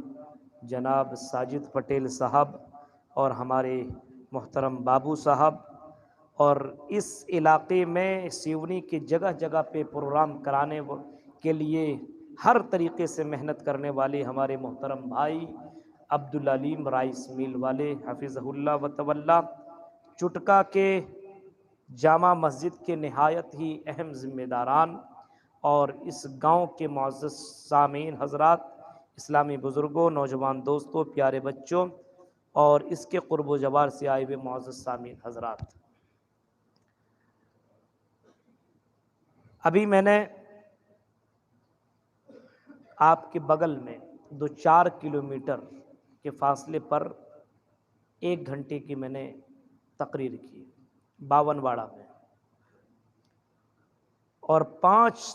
جناب ساجد پٹیل صاحب اور ہمارے محترم بابو صاحب، اور اس علاقے میں سیونی کی جگہ جگہ پہ پروگرام کرانے کے لیے ہر طریقے سے محنت کرنے والے ہمارے محترم بھائی عبدالعلیم رائس میل والے حفظہ اللہ وتولی، چٹکا کے جامع مسجد کے نہایت ہی اہم ذمہ داران، اور اس گاؤں کے معزز سامعین حضرات، اسلامی بزرگوں، نوجوان دوستوں، پیارے بچوں، اور اس کے قرب و جوار سے آئے ہوئے معزز سامعین حضرات، ابھی میں نے آپ کے بغل میں 2-4 کلومیٹر کے فاصلے پر 1 گھنٹے کی میں نے تقریر کی باون واڑہ میں، اور 5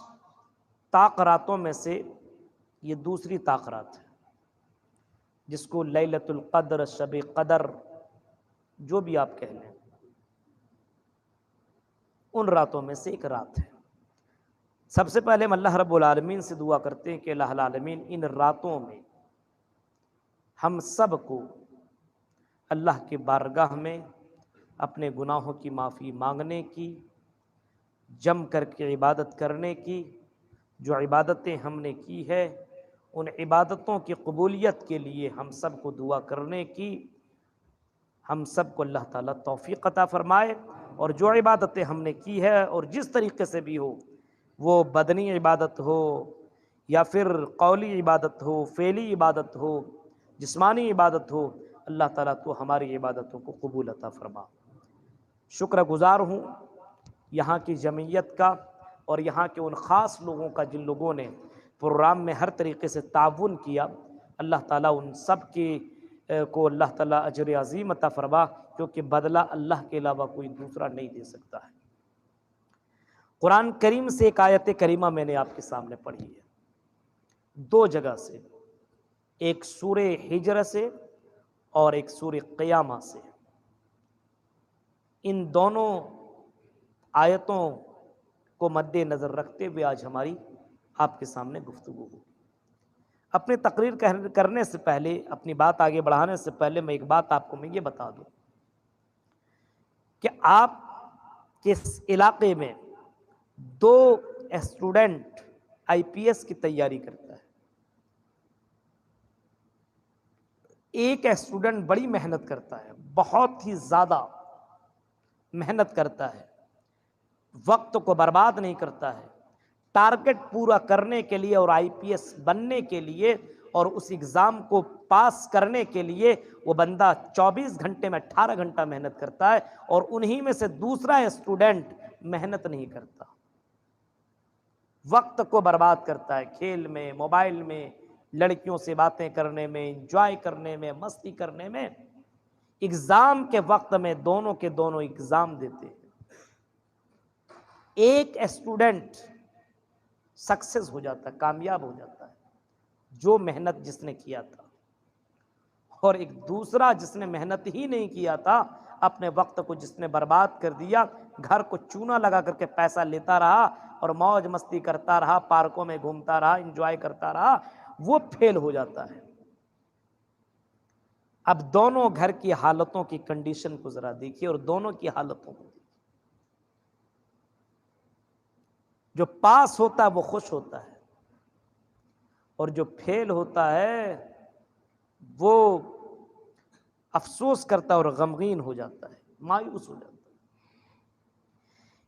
تاقراتوں میں سے یہ دوسری تاقرات ہے، جس کو لیلۃ القدر، شب قدر، جو بھی آپ کہہ لیں، ان راتوں میں سے ایک رات ہے۔ سب سے پہلے ہم اللہ رب العالمین سے دعا کرتے ہیں کہ اللہ العالمین ان راتوں میں ہم سب کو اللہ کے بارگاہ میں اپنے گناہوں کی معافی مانگنے کی، جم کر کے عبادت کرنے کی، جو عبادتیں ہم نے کی ہے ان عبادتوں کی قبولیت کے لیے ہم سب کو دعا کرنے کی، ہم سب کو اللہ تعالیٰ توفیق عطا فرمائے، اور جو عبادتیں ہم نے کی ہے اور جس طریقے سے بھی ہو، وہ بدنی عبادت ہو یا پھر قولی عبادت ہو، فعلی عبادت ہو، جسمانی عبادت ہو، اللہ تعالیٰ تو ہماری عبادتوں کو قبول عطا فرما۔ شکر گزار ہوں یہاں کی جمعیت کا اور یہاں کے ان خاص لوگوں کا جن لوگوں نے پروگرام میں ہر طریقے سے تعاون کیا، اللہ تعالیٰ ان سب کو اللہ تعالیٰ اجر عظیم عطا فرما، کیونکہ بدلہ اللہ کے علاوہ کوئی دوسرا نہیں دے سکتا ہے۔ قرآن کریم سے ایک آیت کریمہ میں نے آپ کے سامنے پڑھی ہے، 2 جگہ سے، ایک سورہ ہجر سے اور ایک سورہ قیامہ سے۔ ان دونوں آیتوں کو مد نظر رکھتے ہوئے آج ہماری آپ کے سامنے گفتگو ہوگی۔ اپنی تقریر کرنے سے پہلے، اپنی بات آگے بڑھانے سے پہلے میں ایک بات آپ کو میں یہ بتا دوں کہ آپ کے علاقے میں 2 اسٹوڈنٹ IPS کی تیاری کرتا ہے، ایک اسٹوڈنٹ بڑی محنت کرتا ہے، بہت ہی زیادہ محنت کرتا ہے، وقت کو برباد نہیں کرتا ہے، ٹارگٹ پورا کرنے کے لیے اور IPS بننے کے لیے اور اس اگزام کو پاس کرنے کے لیے وہ بندہ 24 گھنٹے میں 18 گھنٹہ محنت کرتا ہے، اور انہی میں سے دوسرا اسٹوڈنٹ محنت نہیں کرتا، وقت کو برباد کرتا ہے کھیل میں، موبائل میں، لڑکیوں سے باتیں کرنے میں، انجوائے کرنے میں، مستی کرنے میں۔ اگزام کے وقت میں دونوں کے دونوں اگزام دیتے ہیں، ایک اسٹوڈنٹ سکسیس ہو جاتا ہے، کامیاب ہو جاتا ہے جو محنت جس نے کیا تھا، اور ایک دوسرا جس نے محنت ہی نہیں کیا تھا، اپنے وقت کو جس نے برباد کر دیا، گھر کو چونا لگا کر کے پیسہ لیتا رہا اور موج مستی کرتا رہا، پارکوں میں گھومتا رہا، انجوائے کرتا رہا، وہ فیل ہو جاتا ہے۔ اب دونوں گھر کی حالتوں کی کنڈیشن کو ذرا دیکھیے، اور دونوں کی حالتوں کو دیکھیے۔ جو پاس ہوتا ہے وہ خوش ہوتا ہے، اور جو فیل ہوتا ہے وہ افسوس کرتا ہے اور غمگین ہو جاتا ہے، مایوس ہو جاتا ہے۔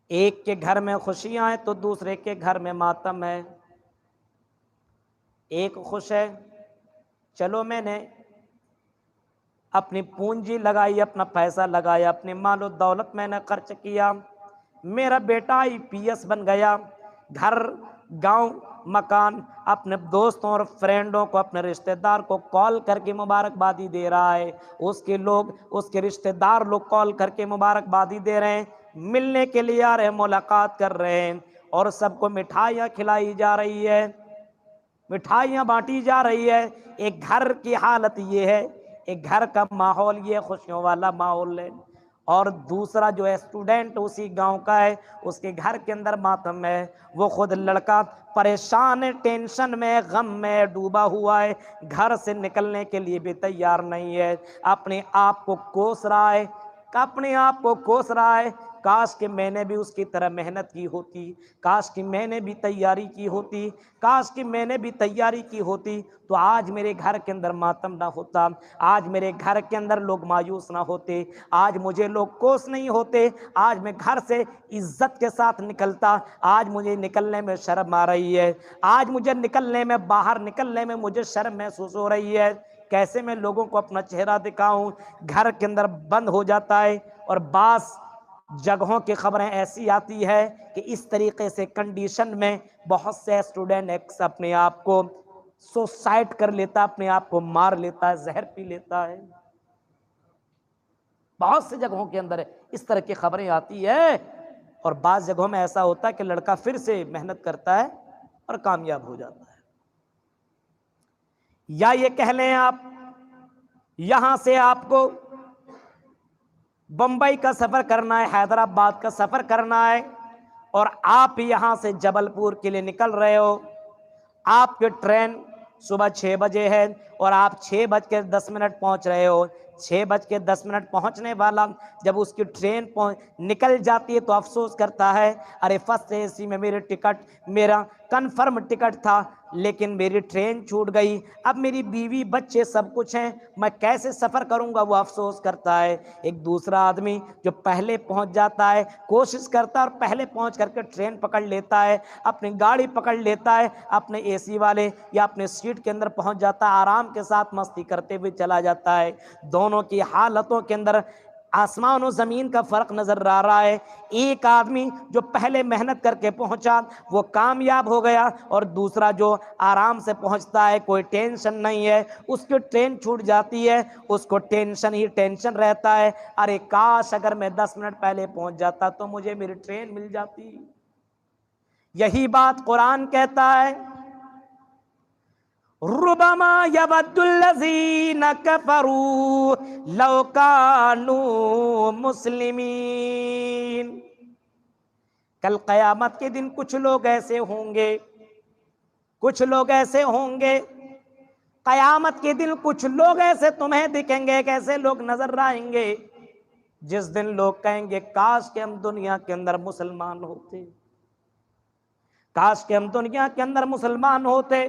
ایک کے گھر میں خوشیاں ہیں تو دوسرے کے گھر میں ماتم ہے۔ ایک خوش ہے، چلو میں نے اپنی پونجی لگائی، اپنا پیسہ لگایا، اپنی مال و دولت میں نے خرچ کیا، میرا بیٹا IPS بن گیا، گھر گاؤں مکان اپنے دوستوں اور فرینڈوں کو، اپنے رشتہ دار کو کال کر کے مبارکبادی دے رہا ہے، اس کے رشتہ دار لوگ کال کر کے مبارکبادی دے رہے ہیں، ملنے کے لیے آ رہے ہیں، ملاقات کر رہے ہیں، اور سب کو مٹھائیاں کھلائی جا رہی ہے، مٹھائیاں بانٹی جا رہی ہے۔ ایک گھر کی حالت یہ ہے، ایک گھر کا ماحول یہ خوشیوں والا ماحول ہے، اور دوسرا جو اسٹوڈنٹ اسی گاؤں کا ہے، اس کے گھر کے اندر ماتم ہے، وہ خود لڑکا پریشان ہے، ٹینشن میں، غم میں ڈوبا ہوا ہے، گھر سے نکلنے کے لیے بھی تیار نہیں ہے، اپنے آپ کو کوس رہا ہے، کاش کہ میں نے بھی اس کی طرح محنت کی ہوتی، کاش کہ میں نے بھی تیاری کی ہوتی، کاش کہ میں نے بھی تیاری کی ہوتی تو آج میرے گھر کے اندر ماتم نہ ہوتا، آج میرے گھر کے اندر لوگ مایوس نہ ہوتے، آج مجھے لوگ کوس نہیں ہوتے، آج میں گھر سے عزت کے ساتھ نکلتا، آج مجھے نکلنے میں شرم آ رہی ہے، آج مجھے باہر نکلنے میں مجھے شرم محسوس ہو رہی ہے، کیسے میں لوگوں کو اپنا چہرہ دکھاؤں، گھر کے اندر بند ہو جاتا ہے۔ اور بعض جگہوں کی خبریں ایسی آتی ہے کہ اس طریقے سے کنڈیشن میں بہت سے اسٹوڈنٹ اپنے آپ کو سوسائڈ کر لیتا، اپنے آپ کو مار لیتا ہے، زہر پی لیتا ہے، بہت سے جگہوں کے اندر اس طرح کی خبریں آتی ہے۔ اور بعض جگہوں میں ایسا ہوتا ہے کہ لڑکا پھر سے محنت کرتا ہے اور کامیاب ہو جاتا ہے۔ یا یہ کہہ لیں آپ، یہاں سے آپ کو بمبئی کا سفر کرنا ہے، حیدرآباد کا سفر کرنا ہے، اور آپ یہاں سے جبل پور کے لیے نکل رہے ہو، آپ کی ٹرین صبح 6 بجے ہے اور آپ 6:10 پہنچ رہے ہو، 6:10 پہنچنے والا جب اس کی ٹرین نکل جاتی ہے تو افسوس کرتا ہے، ارے فرسٹ AC میں میرا کنفرم ٹکٹ تھا لیکن میری ٹرین چھوٹ گئی، اب میری بیوی بچے سب کچھ ہیں، میں کیسے سفر کروں گا، وہ افسوس کرتا ہے۔ ایک دوسرا آدمی جو پہلے پہنچ جاتا ہے، کوشش کرتا ہے اور پہلے پہنچ کر کے ٹرین پکڑ لیتا ہے، اپنی گاڑی پکڑ لیتا ہے، اپنے AC والے یا اپنے سیٹ کے اندر پہنچ جاتا ہے، آرام کے ساتھ مستی کرتے ہوئے چلا جاتا ہے۔ دونوں کی حالتوں کے اندر آسمان و زمین کا فرق نظر آ رہا ہے۔ ایک آدمی جو پہلے محنت کر کے پہنچا وہ کامیاب ہو گیا، اور دوسرا جو آرام سے پہنچتا ہے، کوئی ٹینشن نہیں ہے، اس کی ٹرین چھوٹ جاتی ہے، اس کو ٹینشن ہی ٹینشن رہتا ہے، ارے کاش اگر میں 10 منٹ پہلے پہنچ جاتا تو مجھے میری ٹرین مل جاتی۔ یہی بات قرآن کہتا ہے، ربما یود الذین کفروا لو کانوا مسلمین۔ کل قیامت کے دن کچھ لوگ ایسے ہوں گے، قیامت کے دن کچھ لوگ ایسے تمہیں دکھیں گے، کیسے لوگ نظر آئیں گے، جس دن لوگ کہیں گے کاش کہ ہم دنیا کے اندر مسلمان ہوتے، کاش کہ ہم دنیا کے اندر مسلمان ہوتے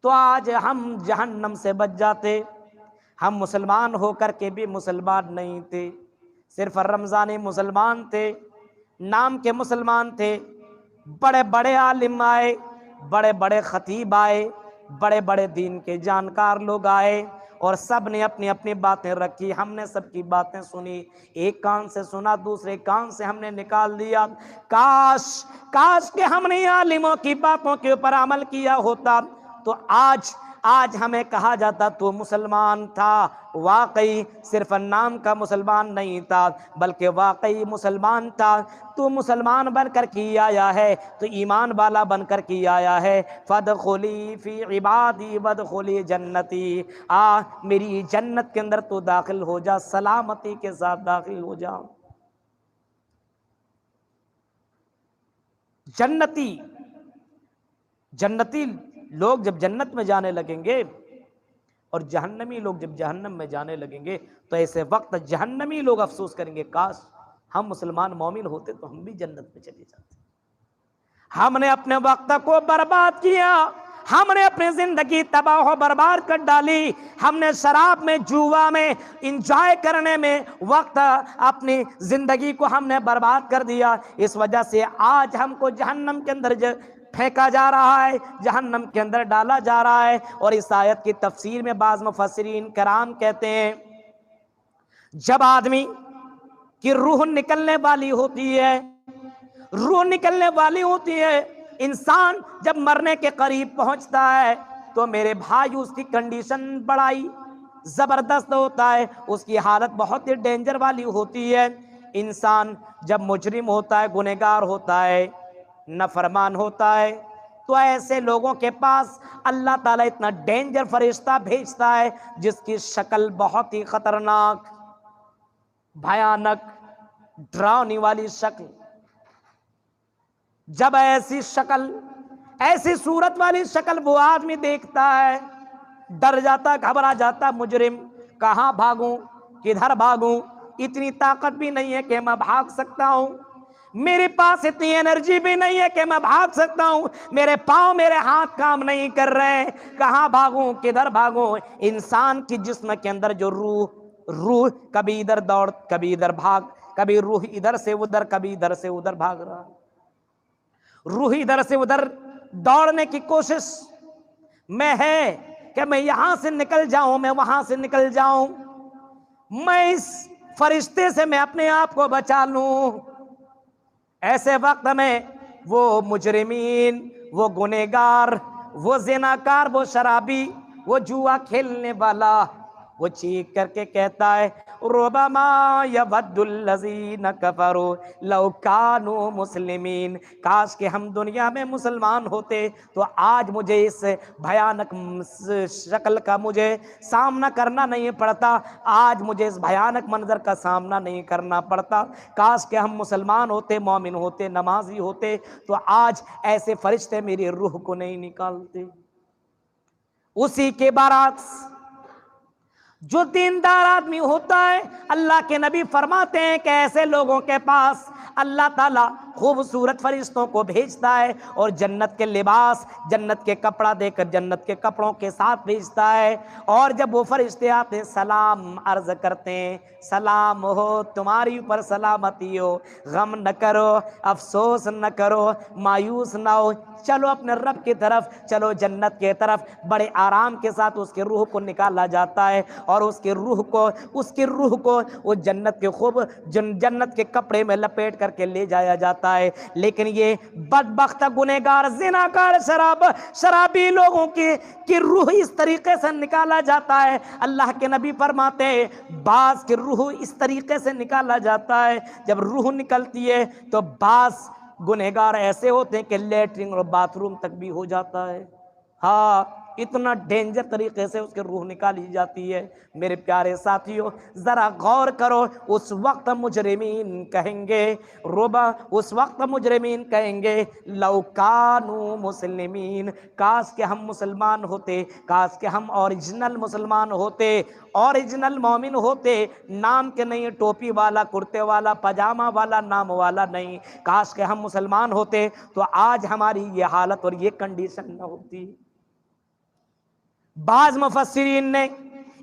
تو آج ہم جہنم سے بچ جاتے۔ ہم مسلمان ہو کر کے بھی مسلمان نہیں تھے، صرف رمضانی مسلمان تھے، نام کے مسلمان تھے، بڑے بڑے عالم آئے، بڑے بڑے خطیب آئے، بڑے بڑے دین کے جانکار لوگ آئے اور سب نے اپنی اپنی باتیں رکھی، ہم نے سب کی باتیں سنی، ایک کان سے سنا دوسرے کان سے ہم نے نکال دیا۔ کاش کہ ہم نے عالموں کی باتوں کے اوپر عمل کیا ہوتا تو آج ہمیں کہا جاتا تو مسلمان تھا۔ واقعی صرف نام کا مسلمان نہیں تھا بلکہ واقعی مسلمان تھا۔ تو مسلمان بن کر کی آیا ہے تو ایمان والا بن کر کی آیا ہے۔ فادخلی فی عبادی وادخلی جنتی، میری جنت کے اندر تو داخل ہو جا، سلامتی کے ساتھ داخل ہو جا۔ جنتی لوگ جب جنت میں جانے لگیں گے اور جہنمی لوگ جب جہنم میں جانے لگیں گے تو ایسے وقت جہنمی لوگ افسوس کریں گے، کاش ہم مسلمان مومن ہوتے تو ہم بھی جنت میں چلے جاتے۔ ہم نے اپنے وقت کو برباد کیا، ہم نے اپنی زندگی تباہ و برباد کر ڈالی، ہم نے شراب میں، جوا میں، انجوائے کرنے میں وقت اپنی زندگی کو ہم نے برباد کر دیا۔ اس وجہ سے آج ہم کو جہنم کے اندر پھینکا جا رہا ہے، جہنم کے اندر ڈالا جا رہا ہے۔ اور اس آیت کی تفسیر میں بعض مفسرین کرام کہتے ہیں جب آدمی کی روح نکلنے والی ہوتی ہے، روح نکلنے والی ہوتی ہے، انسان جب مرنے کے قریب پہنچتا ہے تو میرے بھائی اس کی کنڈیشن بڑائی زبردست ہوتا ہے، اس کی حالت بہت ہی ڈینجر والی ہوتی ہے۔ انسان جب مجرم ہوتا ہے، گنہگار ہوتا ہے، نافرمان ہوتا ہے تو ایسے لوگوں کے پاس اللہ تعالیٰ اتنا ڈینجر فرشتہ بھیجتا ہے جس کی شکل بہت ہی خطرناک، بھیانک، ڈراؤنی والی شکل۔ جب ایسی شکل، ایسی صورت والی شکل وہ آدمی دیکھتا ہے، ڈر جاتا، گھبرا جاتا، مجرم کہاں بھاگوں، کدھر بھاگوں، اتنی طاقت بھی نہیں ہے کہ میں بھاگ سکتا ہوں، میرے پاس اتنی انرجی بھی نہیں ہے کہ میں بھاگ سکتا ہوں، میرے پاؤں میرے ہاتھ کام نہیں کر رہے، کہاں بھاگوں، کدھر بھاگوں۔ انسان کی جسم کے اندر جو روح کبھی ادھر دوڑ، کبھی ادھر بھاگ، کبھی روح ادھر سے ادھر، کبھی ادھر سے ادھر بھاگ رہا، روح ادھر سے ادھر دوڑنے کی کوشش میں ہے کہ میں یہاں سے نکل جاؤں، میں وہاں سے نکل جاؤں، میں اس فرشتے سے میں اپنے آپ کو بچا لوں۔ ایسے وقت میں وہ مجرمین، وہ گنہگار، وہ زناکار، وہ شرابی، وہ جوا کھیلنے والا وہ چیخ کر کے کہتا ہے ربما یود الذین کفروا لو کانوا مسلمین، کاش کہ ہم دنیا میں مسلمان ہوتے تو آج مجھے اس بھیانک شکل کا مجھے سامنا کرنا نہیں پڑتا، آج مجھے اس بھیانک منظر کا سامنا نہیں کرنا پڑتا۔ کاش کہ ہم مسلمان ہوتے، مومن ہوتے، نمازی ہوتے تو آج ایسے فرشتے میری روح کو نہیں نکالتے۔ اسی کے برعکس جو دیندار آدمی ہوتا ہے، اللہ کے نبی فرماتے ہیں کہ ایسے لوگوں کے پاس اللہ تعالیٰ خوبصورت فرشتوں کو بھیجتا ہے اور جنت کے لباس، جنت کے کپڑا دے کر جنت کے کپڑوں کے ساتھ بھیجتا ہے، اور جب وہ فرشتے آتے ہیں سلام عرض کرتے ہیں، سلام ہو تمہاری اوپر، سلامتی ہو، غم نہ کرو، افسوس نہ کرو، مایوس نہ ہو، چلو اپنے رب کی طرف، چلو جنت کی طرف۔ بڑے آرام کے ساتھ اس کی روح کو نکالا جاتا ہے اور اس کی روح کو وہ جنت کے خوب جنت کے کپڑے میں لپیٹ کر کے لے جایا جاتا ہے۔ لیکن یہ بدبخت گنہگار، زناکار، شرابی لوگوں کی روح اس طریقے سے نکالا جاتا ہے، اللہ کے نبی فرماتے ہیں بعض کی روح اس طریقے سے نکالا جاتا ہے، جب روح نکلتی ہے تو بعض گنہگار ایسے ہوتے ہیں کہ لیٹرنگ اور باتھ روم تک بھی ہو جاتا ہے۔ ہاں، اتنا ڈینجر طریقے سے اس کی روح نکالی جاتی ہے۔ میرے پیارے ساتھیوں، ذرا غور کرو، اس وقت مجرمین کہیں گے لو کانوا مسلمین، کاش کہ ہم مسلمان ہوتے، کاش کہ ہم اوریجنل مسلمان ہوتے، اوریجنل مومن ہوتے، نام کے نہیں، ٹوپی والا، کرتے والا، پاجامہ والا، نام والا نہیں، کاش کہ ہم مسلمان ہوتے تو آج ہماری یہ حالت اور یہ کنڈیشن نہ ہوتی۔ بعض مفسرین نے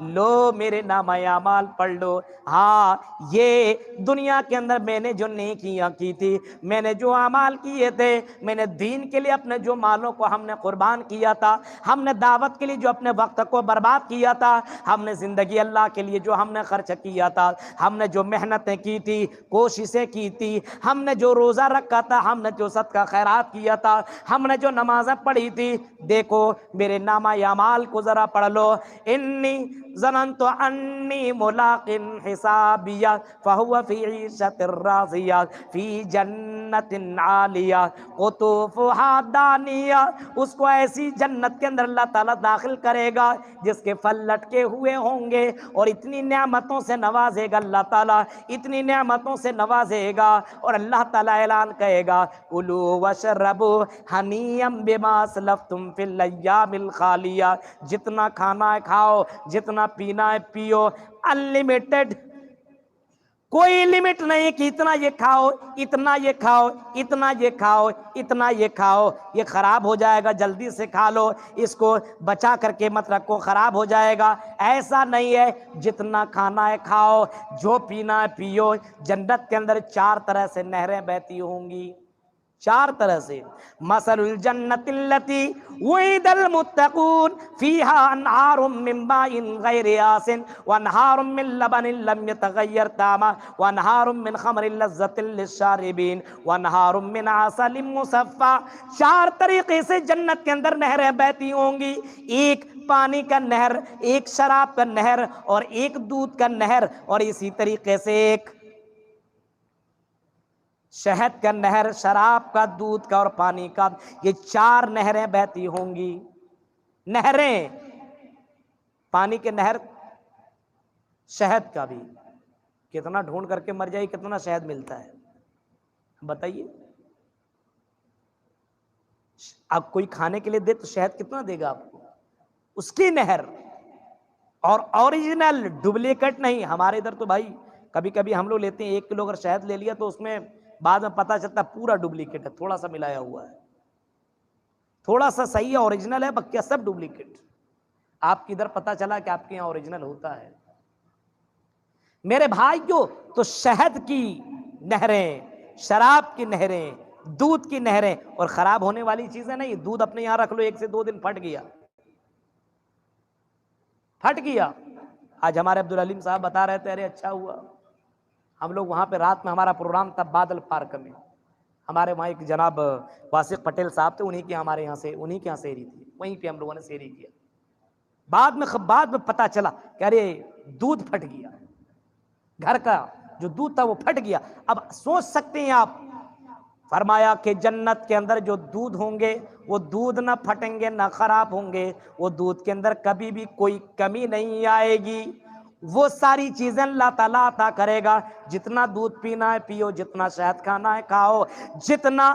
لو میرے نامہ اعمال پڑھ لو. ہاں یہ دنیا کے اندر میں نے جو نیکیاں کی تھی، میں نے جو اعمال کیے تھے، میں نے دین کے لیے اپنے جو مالوں کو ہم نے قربان کیا تھا، ہم نے دعوت کے لیے جو اپنے وقت کو برباد کیا تھا، ہم نے زندگی اللہ کے لیے جو ہم نے خرچ کیا تھا، ہم نے جو محنتیں کی تھی، کوششیں کی تھی، ہم نے جو روزہ رکھا تھا، ہم نے جو صدقہ خیرات کیا تھا، ہم نے جو نمازیں پڑھی تھی، دیکھو میرے نامہ اعمال کو ذرا پڑھ لو. انی ظننت انی ملاق حسابیہ فہو فی عیشۃ راضیہ فی جنت عالیہ قطوفہا دانیہ. اس کو ایسی جنت کے اندر اللہ تعالیٰ داخل کرے گا جس کے پھل لٹکے ہوئے ہوں گے، اور اتنی نعمتوں سے نوازے گا اللہ تعالیٰ، اتنی نعمتوں سے نوازے گا، اور اللہ تعالیٰ اعلان کہے گا کلوا واشربوا ہنیئا بما اسلفتم فی الایام الخالیہ. جتنا کھانا ہے کھاؤ، جتنا پینا ہے پیو، انلمیٹڈ، کوئی لمٹ نہیں کہ اتنا یہ کھاؤ، اتنا یہ کھاؤ، اتنا یہ کھاؤ، اتنا یہ کھاؤ. یہ خراب ہو جائے گا، جلدی سے کھا لو، اس کو بچا کر کے مت رکھو، خراب ہو جائے گا. ایسا نہیں ہے، جتنا کھانا ہے کھاؤ، جو پینا ہے پیو. جنت کے اندر 4 طرح سے نہریں بہتی ہوں گی، 4 طرح سے. مثل الجنت التی وعد المتقون فیہا انہار من ماء غیر آسن وانہار من لبن لم یتغیر طعمہ وانہار من خمر لذۃ للشاربین وانہار من عسل مصفی. 4 طریقے سے جنت کے اندر نہریں بہتی ہوں گی. ایک پانی کا نہر، ایک شراب کا نہر، اور ایک دودھ کا نہر، اور اسی طریقے سے ایک شہد کا نہر، شراب کا، دودھ کا اور پانی کا. یہ 4 نہریں بہتی ہوں گی. نہریں، پانی کے نہر، شہد کا بھی. کتنا ڈھونڈ کر کے مر جائے کتنا شہد ملتا ہے بتائیے. اب کوئی کھانے کے لیے دے تو شہد کتنا دے گا آپ کو؟ اس کی نہر. اور اوریجنل، ڈپلیکیٹ نہیں. ہمارے ادھر تو بھائی کبھی کبھی ہم لوگ لیتے ہیں 1 کلو اگر شہد لے لیا تو اس میں بعد میں پتہ چلتا پورا ڈپلیکیٹ ہے، تھوڑا سا ملایا ہوا ہے، تھوڑا سا صحیح ہے، اوریجنل ہے، بقیہ سب ڈپلیکیٹ. آپ کی ادھر پتہ چلا کہ آپ کے یہاں اوریجنل ہوتا ہے. میرے بھائیو، تو شہد کی نہریں، شراب کی نہریں، دودھ کی نہریں، اور خراب ہونے والی چیزیں نہیں. دودھ اپنے یہاں رکھ لو، 1 سے 2 دن پھٹ گیا، پھٹ گیا. آج ہمارے عبدالعلیم صاحب بتا رہے تھے، ارے اچھا ہوا ہم لوگ وہاں پہ رات میں، ہمارا پروگرام تھا بادل پارک میں، ہمارے وہاں ایک جناب واسق پٹیل صاحب تھے، انہی کے ہمارے یہاں سے، انہی کے یہاں سحری تھی، وہیں پہ ہم لوگوں نے سحری کیا. بعد میں پتہ چلا کہ ارے دودھ پھٹ گیا، گھر کا جو دودھ تھا وہ پھٹ گیا. اب سوچ سکتے ہیں آپ، فرمایا کہ جنت کے اندر جو دودھ ہوں گے وہ دودھ نہ پھٹیں گے نہ خراب ہوں گے. وہ دودھ کے اندر کبھی بھی کوئی کمی نہیں آئے گی. وہ ساری چیزیں اللہ تعالیٰ عطا کرے گا. جتنا دودھ پینا ہے پیو، جتنا شہد کھانا ہے کھاؤ، جتنا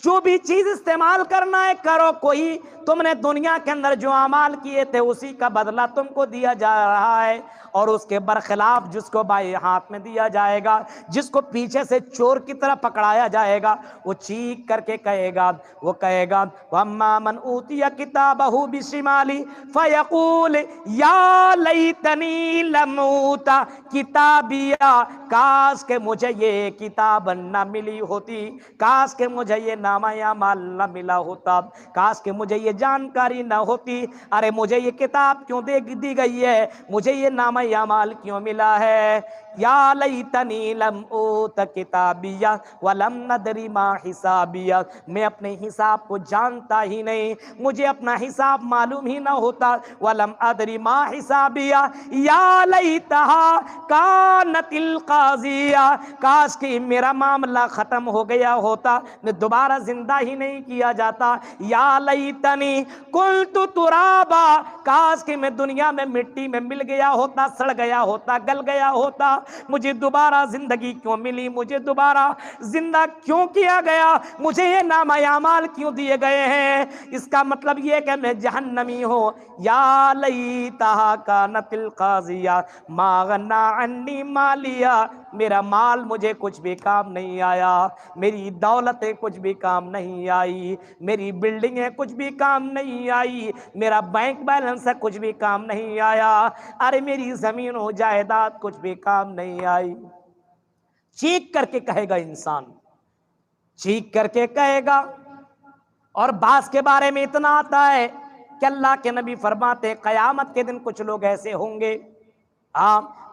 جو بھی چیز استعمال کرنا ہے کرو. کوئی تم نے دنیا کے اندر جو اعمال کیے تھے اسی کا بدلہ تم کو دیا جا رہا ہے، اور اس کے برخلاف جس کو بائیں ہاتھ میں دیا جائے گا، جس کو پیچھے سے چور کی طرح پکڑایا جائے گا، وہ چیخ کر کے کہے گا، وہ کہے گا وَأَمَّا مَنْ أُوتِيَ كِتَابَهُ بِشِمَالِهِ فَيَقُولُ يَا لَيْتَنِي لَمْ أُوتَ كِتَابِيَهْ. کاش کہ مجھے یہ کتاب نہ ملی ہوتی، کاش کہ مجھے یہ نامہ اعمال نہ ملا ہوتا، کاش کہ مجھے یہ جانکاری نہ ہوتی. ارے مجھے یہ کتاب کیوں دی گئی ہے، مجھے یہ نامہ اعمال کیوں ملا ہے؟ یا لیتنی لم اوت کتابیہ ولم ندری ما حسابیہ. میں اپنے حساب کو جانتا ہی نہیں، مجھے اپنا حساب معلوم ہی نہ ہوتا. ولم ادری ما حسابیہ یا لیتہا کانت القاضیہ. کاش کہ میرا معاملہ ختم ہو گیا ہوتا، میں دوبارہ زندہ ہی نہیں کیا جاتا. یا لیتنی قلت ترابا. کاش کہ میں دنیا میں مٹی میں مل گیا ہوتا، سڑ گیا ہوتا، گل گیا ہوتا. مجھے دوبارہ زندگی کیوں ملی، مجھے دوبارہ زندہ کیوں کیا گیا، مجھے یہ نامہ اعمال کیوں دیے گئے ہیں؟ اس کا مطلب یہ کہ میں جہنمی ہوں. یا لیتہا کانت القاضیہ ما غنی عنی مالیہ میرا مال مجھے کچھ بھی کام نہیں آیا، میری دولتیں کچھ بھی کام نہیں آئی، میری بلڈنگیں کچھ بھی کام نہیں آئی، میرا بینک بیلنس کچھ بھی کام نہیں آیا، ارے میری زمین و جائیداد کچھ بھی کام نہیں آئی۔ چیخ کر کے کہے گا انسان، چیخ کر کے کہے گا۔ اور بعض کے بارے میں اتنا آتا ہے کہ اللہ کے نبی فرماتے ہیں قیامت کے دن کچھ لوگ ایسے ہوں گے،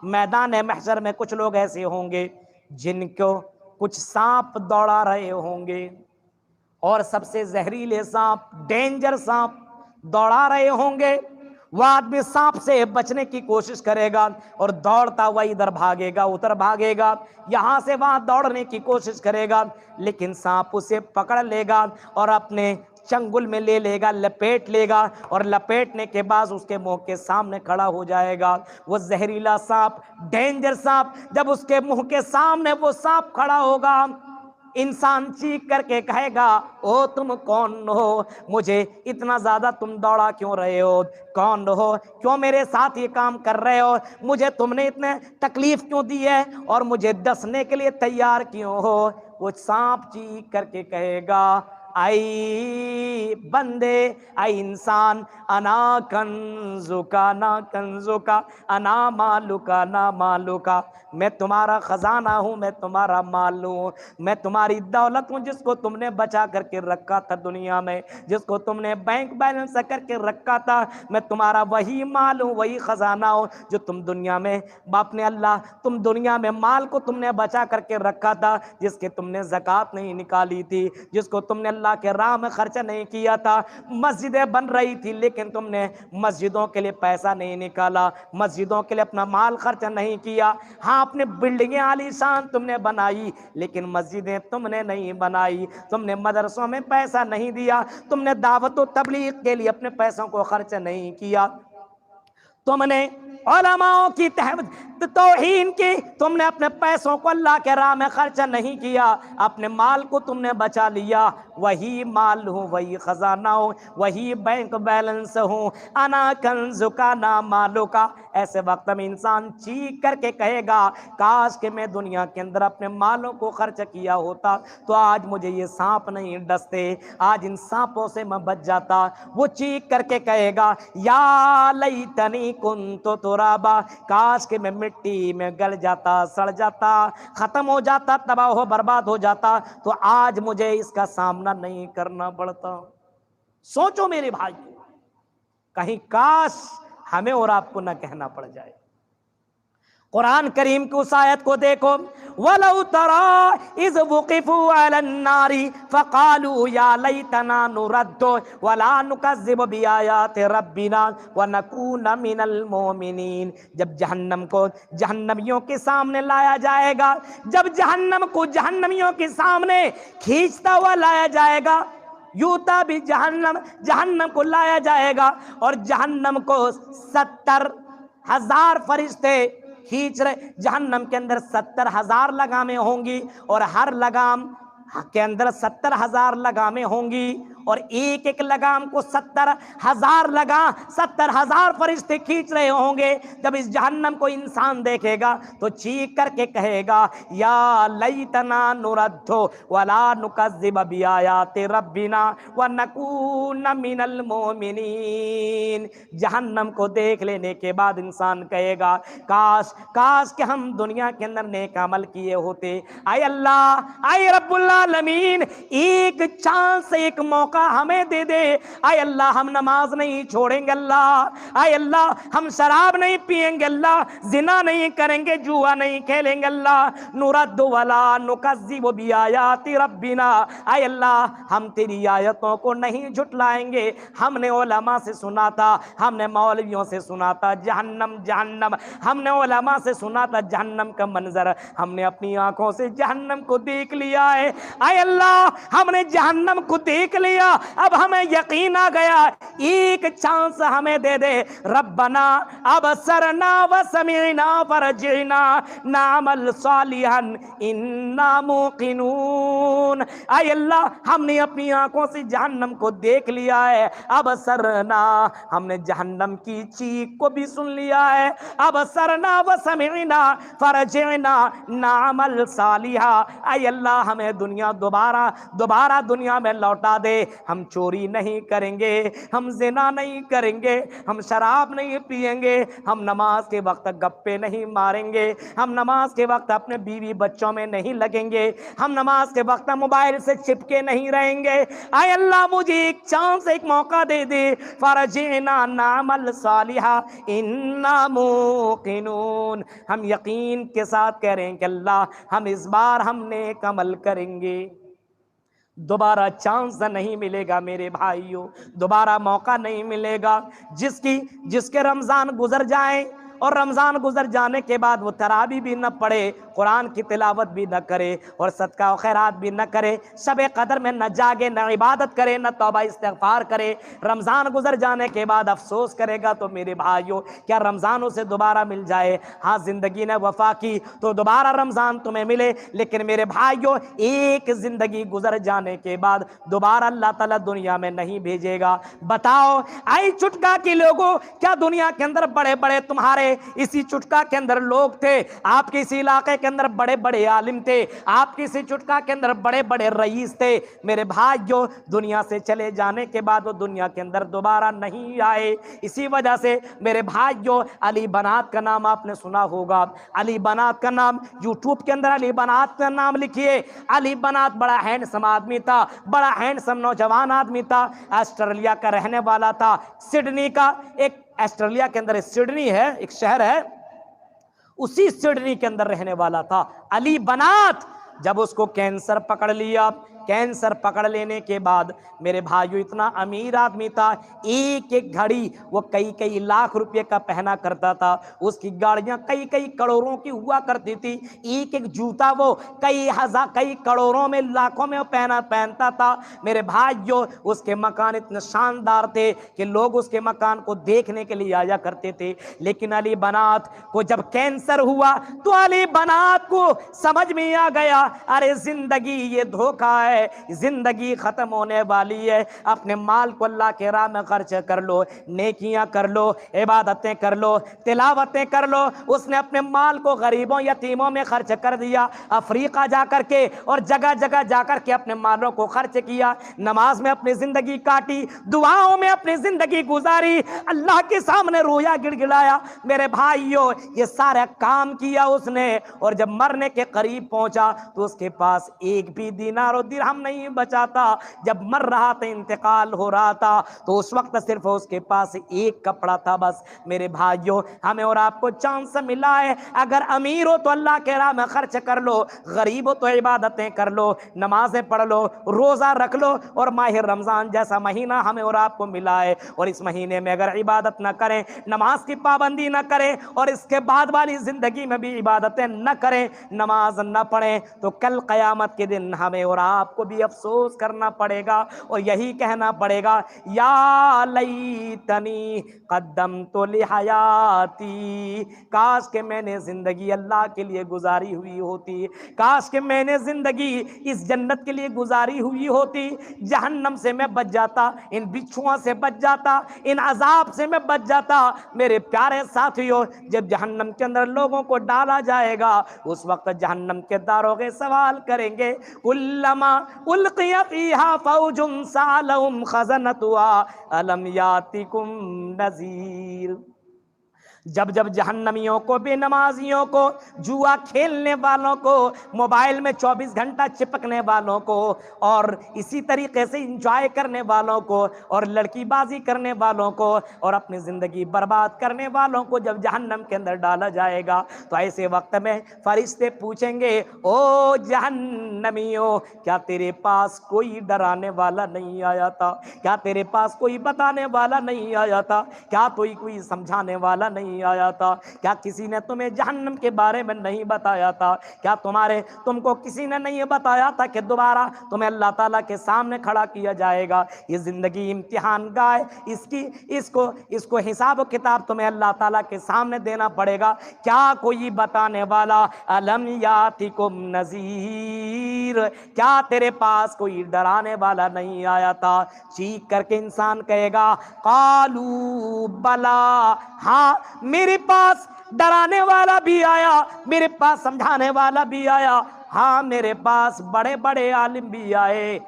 میدان محشر میں کچھ لوگ ایسے ہوں گے جن کو کچھ سانپ دوڑا رہے ہوں گے، اور سب سے زہریلے سانپ، ڈینجر سانپ دوڑا رہے ہوں گے۔ وہ آدمی سانپ سے بچنے کی کوشش کرے گا اور دوڑتا ہوا ادھر بھاگے گا ادھر بھاگے گا، یہاں سے وہاں دوڑنے کی کوشش کرے گا، لیکن سانپ اسے پکڑ لے گا اور اپنے چنگل میں لے لے گا، لپیٹ لے گا، اور لپیٹنے کے بعد اس کے منہ کے سامنے کھڑا ہو جائے گا۔ وہ زہریلا سانپ، ڈینجر سانپ، جب اس کے منہ کے سامنے وہ سانپ کھڑا ہوگا، انسان چیخ کر کے کہے گا او تم کون ہو، مجھے اتنا زیادہ تم دوڑا کیوں رہے ہو، کون ہو، کیوں میرے ساتھ یہ کام کر رہے ہو، مجھے تم نے اتنے تکلیف کیوں دی ہے اور مجھے ڈسنے کے لیے تیار کیوں ہو۔ وہ سانپ چیخ کر کے کہے گا اے بندے، اے انسان، انا کنزکا نا کنزکا، انا مالکا نا مالکا، میں تمہارا خزانہ ہوں، میں تمہارا مال ہوں، میں تمہاری دولت ہوں جس کو تم نے بچا کر کے رکھا تھا دنیا میں، جس کو تم نے بینک بیلنس کر کے رکھا تھا، میں تمہارا وہی مال ہوں، وہی خزانہ ہوں جو تم دنیا میں اپنے اللہ، تم دنیا میں مال کو تم نے بچا کر کے رکھا تھا، جس کے تم نے زکوٰۃ نہیں نکالی تھی، جس کو تم نے اللہ کے راہ میں خرچہ نہیں کیا تھا۔ مسجدیں بن رہی تھی لیکن تم نے مسجدوں کے لیے پیسہ نہیں نکالا، مسجدوں کے لیے اپنا مال خرچہ نہیں کیا۔ ہاں، اپنے بلڈنگیں عالی شان تم نے بنائی لیکن مسجدیں تم نے نہیں بنائی، تم نے مدرسوں میں پیسہ نہیں دیا، تم نے دعوت و تبلیغ کے لیے اپنے پیسوں کو خرچ نہیں کیا، تم نے علماء کی توہین کی، تم نے اپنے پیسوں کو اللہ کے راہ میں خرچہ نہیں کیا، اپنے مال کو تم نے بچا لیا، وہی مال ہوں، وہی خزانہ ہوں، وہی بینک بیلنس ہوں، انا کنزکا نا مالکا۔ ایسے وقت میں انسان چیخ کر کے کہے گا کاش کہ میں دنیا کے اندر اپنے مالوں کو خرچ کیا ہوتا تو آج مجھے یہ سانپ نہیں ڈستے، آج ان سانپوں سے میں بچ جاتا۔ وہ چیخ کر کے کہے گا یا لیتنی کنت ترابا، کاش کہ میں مٹی میں گل جاتا، سڑ جاتا، ختم ہو جاتا، تباہ و برباد ہو جاتا، تو آج مجھے اس کا سامنا نہیں کرنا پڑتا۔ سوچو میرے بھائی، کہیں کاش ہمیں اور آپ کو نہ کہنا پڑ جائے۔ قرآن کریم کی اس آیت کو دیکھو، وَلَوْ تَرَىٰ إِذْ وُقِفُوا عَلَى النَّارِ فَقَالُوا يَا لَيْتَنَا نُرَدُّ وَلَا نُكَذِّبَ بِآيَاتِ رَبِّنَا وَنَكُونَ مِنَ الْمُؤْمِنِينَ۔ جب جہنم کو جہنمیوں کے سامنے لایا جائے گا، جب جہنم کو جہنمیوں کے سامنے کھینچتا ہوا لایا جائے گا، یوتا بھی جہنم کو لایا جائے گا اور جہنم کو 70,000 فرشتے کھینچ رہے، جہنم کے اندر 70,000 لگامیں ہوں گی اور ہر لگام کے اندر 70,000 لگامیں ہوں گی اور ایک ایک لگام کو 70,000 فرشتے کھینچ رہے ہوں گے۔ جب اس جہنم کو انسان دیکھے گا تو چیخ کر کے کہے گا یا لیتنا نرد ولا نکذب بآیات ربنا ونکون من المؤمنین۔ جہنم کو دیکھ لینے کے بعد انسان کہے گا کاش کہ ہم دنیا کے اندر نیک عمل کیے ہوتے، اے اللہ، اے رب العالمین، ایک چانس، ایک موقع ہمیں دے دے، اے اللہ، ہم نماز نہیں چھوڑیں گے اللہ، اے اللہ، ہم شراب نہیں پیئیں گے اللہ، زنا نہیں کریں گے، جوا نہیں کھیلیں گے اللہ، نرد ولا نکذب بآیات ربنا، اے اللہ، ہم تیری آیتوں کو نہیں جھٹلائیں گے۔ ہم نے علماء سے سنا تھا، ہم نے مولویوں سے سنا تھا جہنم جہنم، ہم نے علماء سے سنا تھا جہنم کا منظر، ہم نے اپنی آنکھوں سے جہنم کو دیکھ لیا ہے، اے اللہ، ہم نے جہنم کو دیکھ لیا لیا, اب ہمیں یقین آ گیا, ایک چانس ہمیں دے دے. ربنا ابصرنا وسمعنا فرجعنا نعمل صالحا انا موقنون. اے اللہ, ہم نے اپنی آنکھوں سے جہنم کو دیکھ لیا ہے. ابصرنا, ہم نے جہنم کی چیخ کو بھی سن لیا ہے. ابصرنا وسمعنا فرجعنا نعمل صالحا. اے اللہ, ہمیں دنیا دوبارہ دنیا میں لوٹا دے. ہم چوری نہیں کریں گے, ہم زنا نہیں کریں گے, ہم شراب نہیں پیئیں گے, ہم نماز کے وقت گپے نہیں ماریں گے, ہم نماز کے وقت اپنے بیوی بچوں میں نہیں لگیں گے, ہم نماز کے وقت موبائل سے چپکے نہیں رہیں گے. اے اللہ, مجھے ایک چانس, ایک موقع دے دے. فرجعنا نعمل صالحا انا موقنون. ہم یقین کے ساتھ کہہ رہے ہیں کہ اللہ, ہم اس بار ہم نیک عمل کریں گے. دوبارہ چانس نہیں ملے گا میرے بھائیوں, دوبارہ موقع نہیں ملے گا. جس کے رمضان گزر جائیں اور رمضان گزر جانے کے بعد وہ تراویح بھی نہ پڑھے, قرآن کی تلاوت بھی نہ کرے, اور صدقہ و خیرات بھی نہ کرے, شب قدر میں نہ جاگے, نہ عبادت کرے, نہ توبہ استغفار کرے, رمضان گزر جانے کے بعد افسوس کرے گا, تو میرے بھائیوں کیا رمضان اسے دوبارہ مل جائے؟ ہاں, زندگی نے وفا کی تو دوبارہ رمضان تمہیں ملے, لیکن میرے بھائیوں ایک زندگی گزر جانے کے بعد دوبارہ اللہ تعالیٰ دنیا میں نہیں بھیجے گا. بتاؤ اے چٹکا کے لوگوں, کیا دنیا کے اندر بڑے بڑے تمہارے اسی چٹکا کے اندر لوگ تھے, آپ کے اسی علاقے کے اندر بڑے بڑے عالم تھے, آپ کے اسی چٹکا کے اندر بڑے بڑے رئیس تھے, میرے بھائیوں دنیا سے چلے جانے کے بعد وہ دنیا کے اندر دوبارہ نہیں آئے. اسی وجہ سے میرے بھائیوں, علی بنات کا نام آپ نے سنا ہوگا. علی بنات کا نام یوٹیوب کے اندر علی بنات کا نام لکھیے. علی بنات بڑا ہینڈسم آدمی تھا, بڑا ہینڈسم نوجوان آدمی تھا, آسٹریلیا کا رہنے والا تھا, سڈنی کا, ایک آسٹریلیا کے اندر سڈنی ہے, ایک شہر ہے, اسی سڈنی کے اندر رہنے والا تھا علی بنات. جب اس کو کینسر پکڑ لیا, کینسر پکڑ لینے کے بعد میرے بھائیو اتنا امیر آدمی تھا, ایک ایک گھڑی وہ کئی لاکھ روپے کا پہنا کرتا تھا, اس کی گاڑیاں کئی کروڑوں کی ہوا کرتی تھی, ایک ایک جوتا وہ کئی کروڑوں میں لاکھوں میں پہنتا تھا. میرے بھائیو اس کے مکان اتنے شاندار تھے کہ لوگ اس کے مکان کو دیکھنے کے لیے آیا کرتے تھے. لیکن علی بنات کو جب کینسر ہوا تو علی بنات کو سمجھ میں آ گیا, ارے زندگی یہ دھوکہ ہے, زندگی ختم ہونے والی ہے, اپنے مال کو اللہ کے راہ میں خرچ کر لو, نیکیاں کر لو, عبادتیں کر لو, تلاوتیں کر لو. اس نے اپنے مال کو غریبوں یتیموں میں خرچ کر دیا, افریقہ جا کر کے اور جگہ جگہ جا کر کے اپنے مالوں کو خرچ کیا, نماز میں اپنی زندگی کاٹی, دعاؤں میں اپنی زندگی گزاری, اللہ کے سامنے رویا گڑگڑایا. میرے بھائیوں یہ سارا کام کیا اس نے, اور جب مرنے کے قریب پہنچا تو اس کے پاس ایک بھی دینار و درہم نہیں بچا تھا. جب مر رہا تھا, انتقال ہو رہا تھا, تو اس وقت صرف اس کے پاس ایک کپڑا تھا بس. میرے بھائیوں ہمیں اور آپ کو چانس ملا ہے, اگر امیر ہو تو اللہ کے راہ میں خرچ کر لو, غریب ہو تو عبادتیں کر لو, نمازیں پڑھ لو, روزہ رکھ لو, اور ماہ رمضان جیسا مہینہ ہمیں اور آپ کو ملا ہے, اور اس مہینے میں اگر عبادت نہ کریں, نماز کی پابندی نہ کریں, اور اس کے بعد والی زندگی میں بھی عبادتیں نہ کریں, نماز نہ پڑھیں, تو کل قیامت کے دن ہمیں اور آپ کو بھی افسوس کرنا پڑے گا, اور یہی کہنا پڑے گا, یا لیتنی قدمت لحیاتی, کاش کہ میں نے زندگی اللہ کے لیے گزاری ہوئی ہوتی, کاش کہ میں نے زندگی اس جنت کے لیے گزاری ہوئی ہوتی, جہنم سے میں بچ جاتا, ان بچھوؤں سے بچ جاتا, ان عذاب سے میں بچ جاتا. میرے پیارے ساتھیوں, جب جہنم کے اندر لوگوں کو ڈالا جائے گا, اس وقت جہنم کے داروغے سوال کریں گے, کلما القی فیہا فوج سألہم خزنتہا الم یاتکم نذیر. جب جب جہنمیوں کو, بے نمازیوں کو, جوا کھیلنے والوں کو, موبائل میں 24 گھنٹہ چپکنے والوں کو, اور اسی طریقے سے انجوائے کرنے والوں کو, اور لڑکی بازی کرنے والوں کو, اور اپنی زندگی برباد کرنے والوں کو جب جہنم کے اندر ڈالا جائے گا, تو ایسے وقت میں فرشتے پوچھیں گے, او جہنمیوں, کیا تیرے پاس کوئی ڈرانے والا نہیں آیا تھا؟ کیا تیرے پاس کوئی بتانے والا نہیں آیا تھا؟ کیا کوئی سمجھانے والا نہیں نہیں آیا تھا؟ کیا کسی نے تمہیں جہنم کے بارے میں نہیں بتایا تھا؟ کیا تم کو کسی نے نہیں بتایا تھا کہ دوبارہ تمہیں اللہ تعالیٰ کے سامنے کھڑا کیا جائے گا؟ یہ زندگی امتحان گاہ ہے، اس کو حساب و کتاب تمہیں اللہ تعالیٰ کے سامنے دینا پڑے گا۔ کیا کوئی بتانے والا، الم یاتکم نذیر، کیا تیرے پاس کوئی ڈرانے والا نہیں آیا تھا؟ چیخ کر کے انسان کہے گا قالوا بلا، ہاں میرے پاس ڈرانے والا بھی آیا، میرے پاس سمجھانے والا بھی آیا، ہاں میرے پاس بڑے بڑے عالم بھی آئے،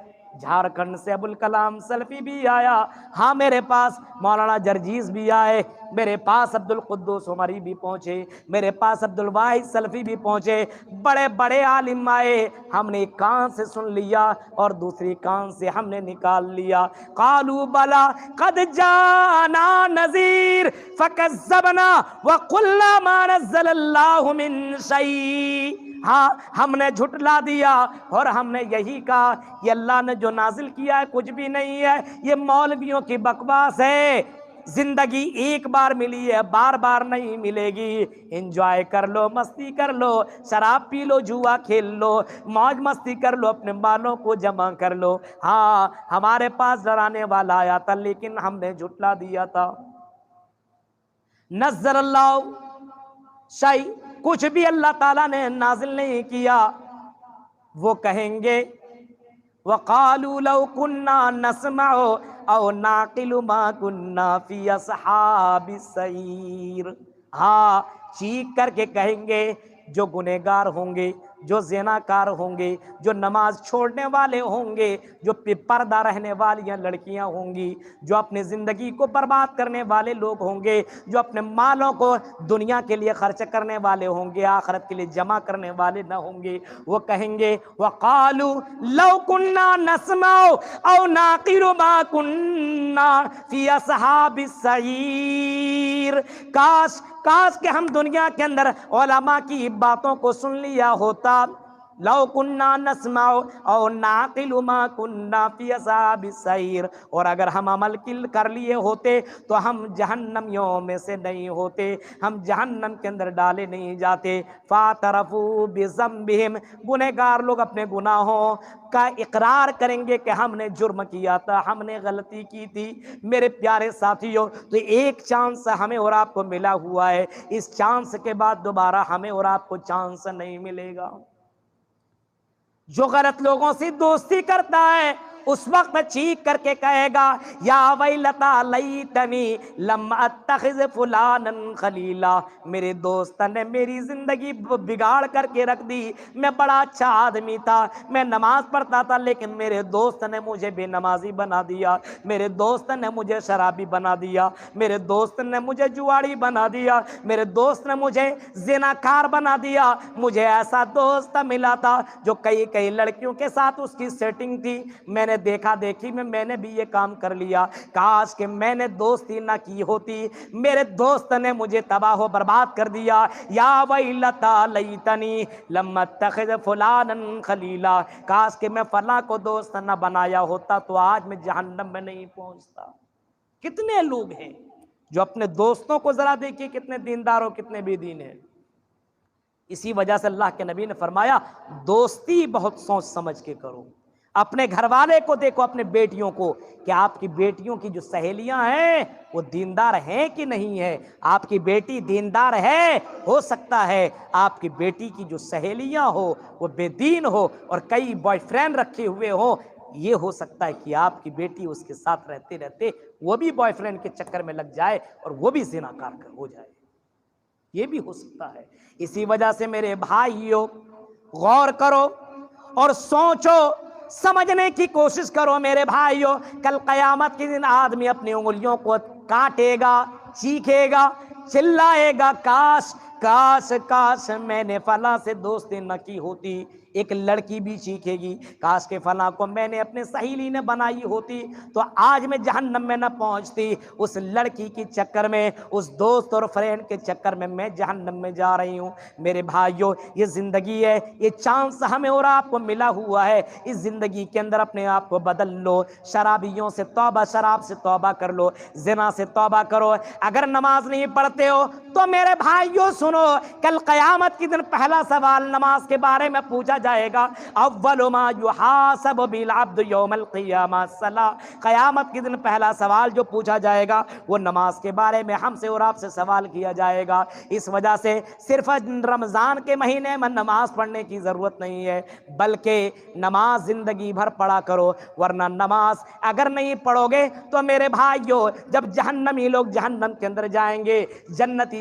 جھارکھنڈ سے ابوالکلام سلفی بھی آیا، ہاں میرے پاس مولانا جرجیز بھی آئے، میرے پاس عبدالقدوس عمری بھی پہنچے، میرے پاس عبدالواحد سلفی بھی پہنچے، بڑے بڑے عالم آئے، ہم نے ایک کان سے سن لیا اور دوسری کان سے ہم نے نکال لیا۔ قالوا بلا قد جانا نذیر فکذبنا وقلنا ما نزل اللہ من شیء، ہاں ہم نے جھٹلا دیا اور ہم نے یہی کہا یہ اللہ نے جو نازل کیا ہے کچھ بھی نہیں ہے، یہ مولویوں کی بکواس ہے، زندگی ایک بار ملی ہے، بار بار نہیں ملے گی، انجوائے کر لو، مستی کر لو، شراب پی لو، جوا کھیل لو، موج مستی کر لو، اپنے بالوں کو جمع کر لو۔ ہاں ہمارے پاس ڈرانے والا آیا تھا لیکن ہم نے جھٹلا دیا تھا۔ نزل اللہ شیء، کچھ بھی اللہ تعالیٰ نے نازل نہیں کیا۔ وہ کہیں گے وَقَالُوا لَوْ كُنَّا نَسْمَعُ أَوْ نَعْقِلُ مَا كُنَّا فِي أَصْحَابِ السَّعِيرِ، ہاں چیخ کر کے کہیں گے، جو گنہگار ہوں گے، جو زناکار ہوں گے، جو نماز چھوڑنے والے ہوں گے، جو پردہ رہنے والی لڑکیاں ہوں گی، جو اپنی زندگی کو برباد کرنے والے لوگ ہوں گے، جو اپنے مالوں کو دنیا کے لیے خرچ کرنے والے ہوں گے، آخرت کے لیے جمع کرنے والے نہ ہوں گے، وہ کہیں گے وَقَالُوا لَوْ كُنَّا نَسْمَعُ أَوْ نَعْقِلُ مَا كُنَّا فِي أَصْحَابِ السَّعِيرِ، کاش کہ ہم دنیا کے اندر علماء کی باتوں کو سن لیا ہوتا۔ لو کننا نسمع او نعقل ما کننا فی اصحاب السعیر، اور اگر ہم عمل کر لیے ہوتے تو ہم جہنمیوں میں سے نہیں ہوتے، ہم جہنم کے اندر ڈالے نہیں جاتے۔ فاعترفوا بذنبہم، گنہگار لوگ اپنے گناہوں کا اقرار کریں گے کہ ہم نے جرم کیا تھا، ہم نے غلطی کی تھی۔ میرے پیارے ساتھیوں، تو ایک چانس ہمیں اور آپ کو ملا ہوا ہے، اس چانس کے بعد دوبارہ ہمیں اور آپ کو چانس نہیں ملے گا۔ جو غلط لوگوں سے دوستی کرتا ہے اس وقت چیخ کر کے کہے گا یا ویلتا لیتنی لم اتخذ فلانا خلیلا، میرے دوست نے میری زندگی بگاڑ کر کے رکھ دی، میں بڑا اچھا آدمی تھا، میں نماز پڑھتا تھا لیکن میرے دوست نے مجھے بے نمازی بنا دیا، میرے دوست نے مجھے شرابی بنا دیا، میرے دوست نے مجھے جواڑی بنا دیا، میرے دوست نے مجھے زناکار بنا دیا، مجھے ایسا دوست ملا تھا جو کئی لڑکیوں کے ساتھ اس کی سیٹنگ تھی، میں نے دیکھا دیکھی میں نے بھی یہ کام کر لیا، کاش کہ میں نے دوستی نہ کی ہوتی، میرے دوست نے مجھے تباہ و برباد کر دیا۔ یا ویلتا لیتنی لم اتخذ فلانا خلیلا، کاش کہ میں فلاں کو دوست نہ بنایا ہوتا تو آج میں جہنم میں نہیں پہنچتا۔ کتنے لوگ ہیں جو اپنے دوستوں کو ذرا دیکھیے کتنے دیندار اور کتنے بے دین ہیں۔ اسی وجہ سے اللہ کے نبی نے فرمایا دوستی بہت سوچ سمجھ کے کرو۔ اپنے گھر والے کو دیکھو، اپنے بیٹیوں کو، کہ آپ کی بیٹیوں کی جو سہیلیاں ہیں وہ دیندار ہیں کہ نہیں ہے۔ آپ کی بیٹی دیندار ہے، ہو سکتا ہے آپ کی بیٹی کی جو سہیلیاں ہو وہ بے دین ہو اور کئی بوائے فرینڈ رکھے ہوئے ہو، یہ ہو سکتا ہے کہ آپ کی بیٹی اس کے ساتھ رہتے رہتے وہ بھی بوائے فرینڈ کے چکر میں لگ جائے اور وہ بھی زناکار ہو جائے، یہ بھی ہو سکتا ہے۔ اسی وجہ سے میرے بھائیوں غور کرو اور سوچو، سمجھنے کی کوشش کرو میرے بھائیوں، کل قیامت کے دن آدمی اپنی انگلیوں کو کاٹے گا، چیخے گا، چلائے گا، کاش کاش کاش میں نے فلاں سے دوستی نہ کی ہوتی، ایک لڑکی بھی چیخے گی کاش کے فلاں کو میں نے اپنے سہیلی نے بنائی ہوتی تو آج میں جہنم میں نہ پہنچتی، اس لڑکی کی چکر میں، اس دوست اور فرینڈ کے چکر میں جہنم میں جا رہی ہوں۔ میرے بھائیو، یہ زندگی ہے، یہ چانس ہمیں اور آپ کو ملا ہوا ہے، اس زندگی کے اندر اپنے آپ کو بدل لو۔ شرابیوں سے توبہ، شراب سے توبہ کر لو، زنا سے توبہ کرو۔ اگر نماز نہیں پڑھتے ہو تو میرے بھائیو سنو، کل قیامت کے دن پہلا سوال نماز کے بارے میں پوچھا جائے گا۔ اول ما یحاسب بالعبد یوم القیامہ الصلاۃ، قیامت کے دن پہلا سوال جو پوچھا جائے گا وہ نماز کے بارے میں ہم سے اور آپ سے سوال کیا جائے گا۔ اس وجہ سے صرف رمضان کے مہینے میں نماز پڑھنے کی ضرورت نہیں ہے، بلکہ نماز زندگی بھر پڑھا کرو، ورنہ نماز اگر نہیں پڑھو گے تو میرے بھائیو جب جہنمی لوگ جہنم کے اندر جائیں گے، جنتی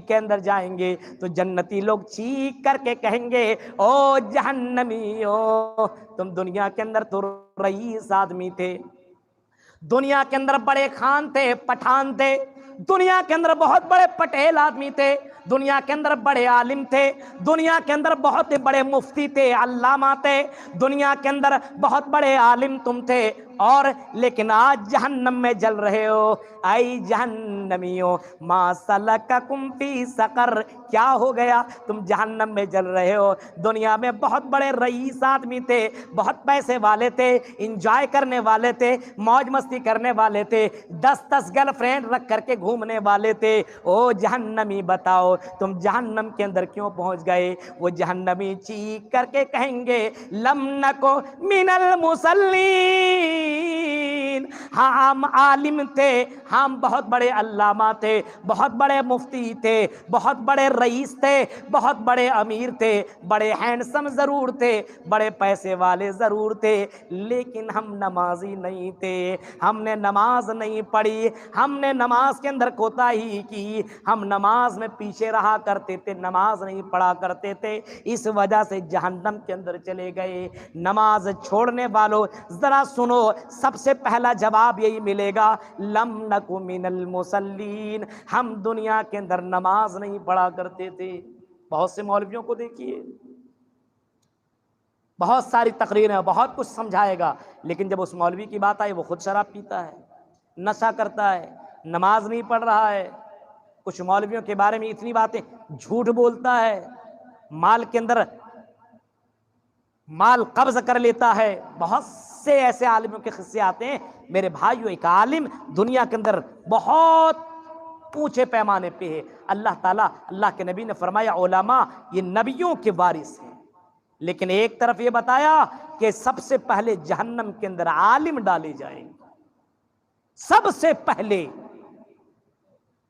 کے اندر جائیں گے تو جنتی لوگ چیخ کر کے کہیں گے او جہنمیو، تم دنیا کے اندر تو رئیس آدمی تھے، دنیا کے اندر بڑے خان تھے، پٹھان تھے، دنیا کے اندر بہت بڑے پٹیل آدمی تھے، دنیا کے اندر بڑے عالم تھے، دنیا کے اندر بہت بڑے مفتی تھے، علامہ تھے، دنیا کے اندر بہت بڑے عالم تم تھے، اور لیکن آج جہنم میں جل رہے ہو۔ اے جہنمیوں ما سلککم فی سقر، کیا ہو گیا تم جہنم میں جل رہے ہو؟ دنیا میں بہت بڑے رئیس آدمی تھے، بہت پیسے والے تھے، انجوائے کرنے والے تھے، موج مستی کرنے والے تھے، 10 گرل فرینڈ رکھ کر کے گھومنے والے تھے۔ او جہنمی بتاؤ تم جہنم کے اندر کیوں پہنچ گئے؟ وہ جہنمی چیخ کر کے کہیں گے لم نکو من المصلین، ہم عالم تھے، ہم بہت بڑے علامہ تھے، بہت بڑے مفتی تھے، بہت بڑے رئیس تھے، بہت بڑے امیر تھے، بڑے ہینڈسم ضرور تھے، بڑے پیسے والے ضرور تھے، لیکن ہم نمازی نہیں تھے، ہم نے نماز نہیں پڑھی، ہم نے نماز کے اندر کوتاہی کی، ہم نماز میں پیچھے رہا کرتے تھے، نماز نہیں پڑھا کرتے تھے، اس وجہ سے جہنم کے اندر چلے گئے۔ نماز چھوڑنے والوں ذرا سنو، سب سے پہلا جواب یہی ملے گا لم نکو من المصلین، ہم دنیا کے اندر نماز نہیں پڑھا کرتے تھے۔ بہت سے مولویوں کو دیکھیے، بہت ساری تقریریں، بہت کچھ سمجھائے گا، لیکن جب اس مولوی کی بات آئی وہ خود شراب پیتا ہے، نشہ کرتا ہے، نماز نہیں پڑھ رہا ہے، کچھ مولویوں کے بارے میں اتنی باتیں، جھوٹ بولتا ہے، مال کے اندر مال قبض کر لیتا ہے۔ بہت سے ایسے عالموں کے قصے آتے ہیں۔ میرے بھائیو، ایک عالم دنیا کے اندر بہت اونچے پیمانے پہ ہے، اللہ تعالیٰ، اللہ کے نبی نے فرمایا علماء یہ نبیوں کے وارث ہیں، لیکن ایک طرف یہ بتایا کہ سب سے پہلے جہنم کے اندر عالم ڈالے جائیں گے، سب سے پہلے۔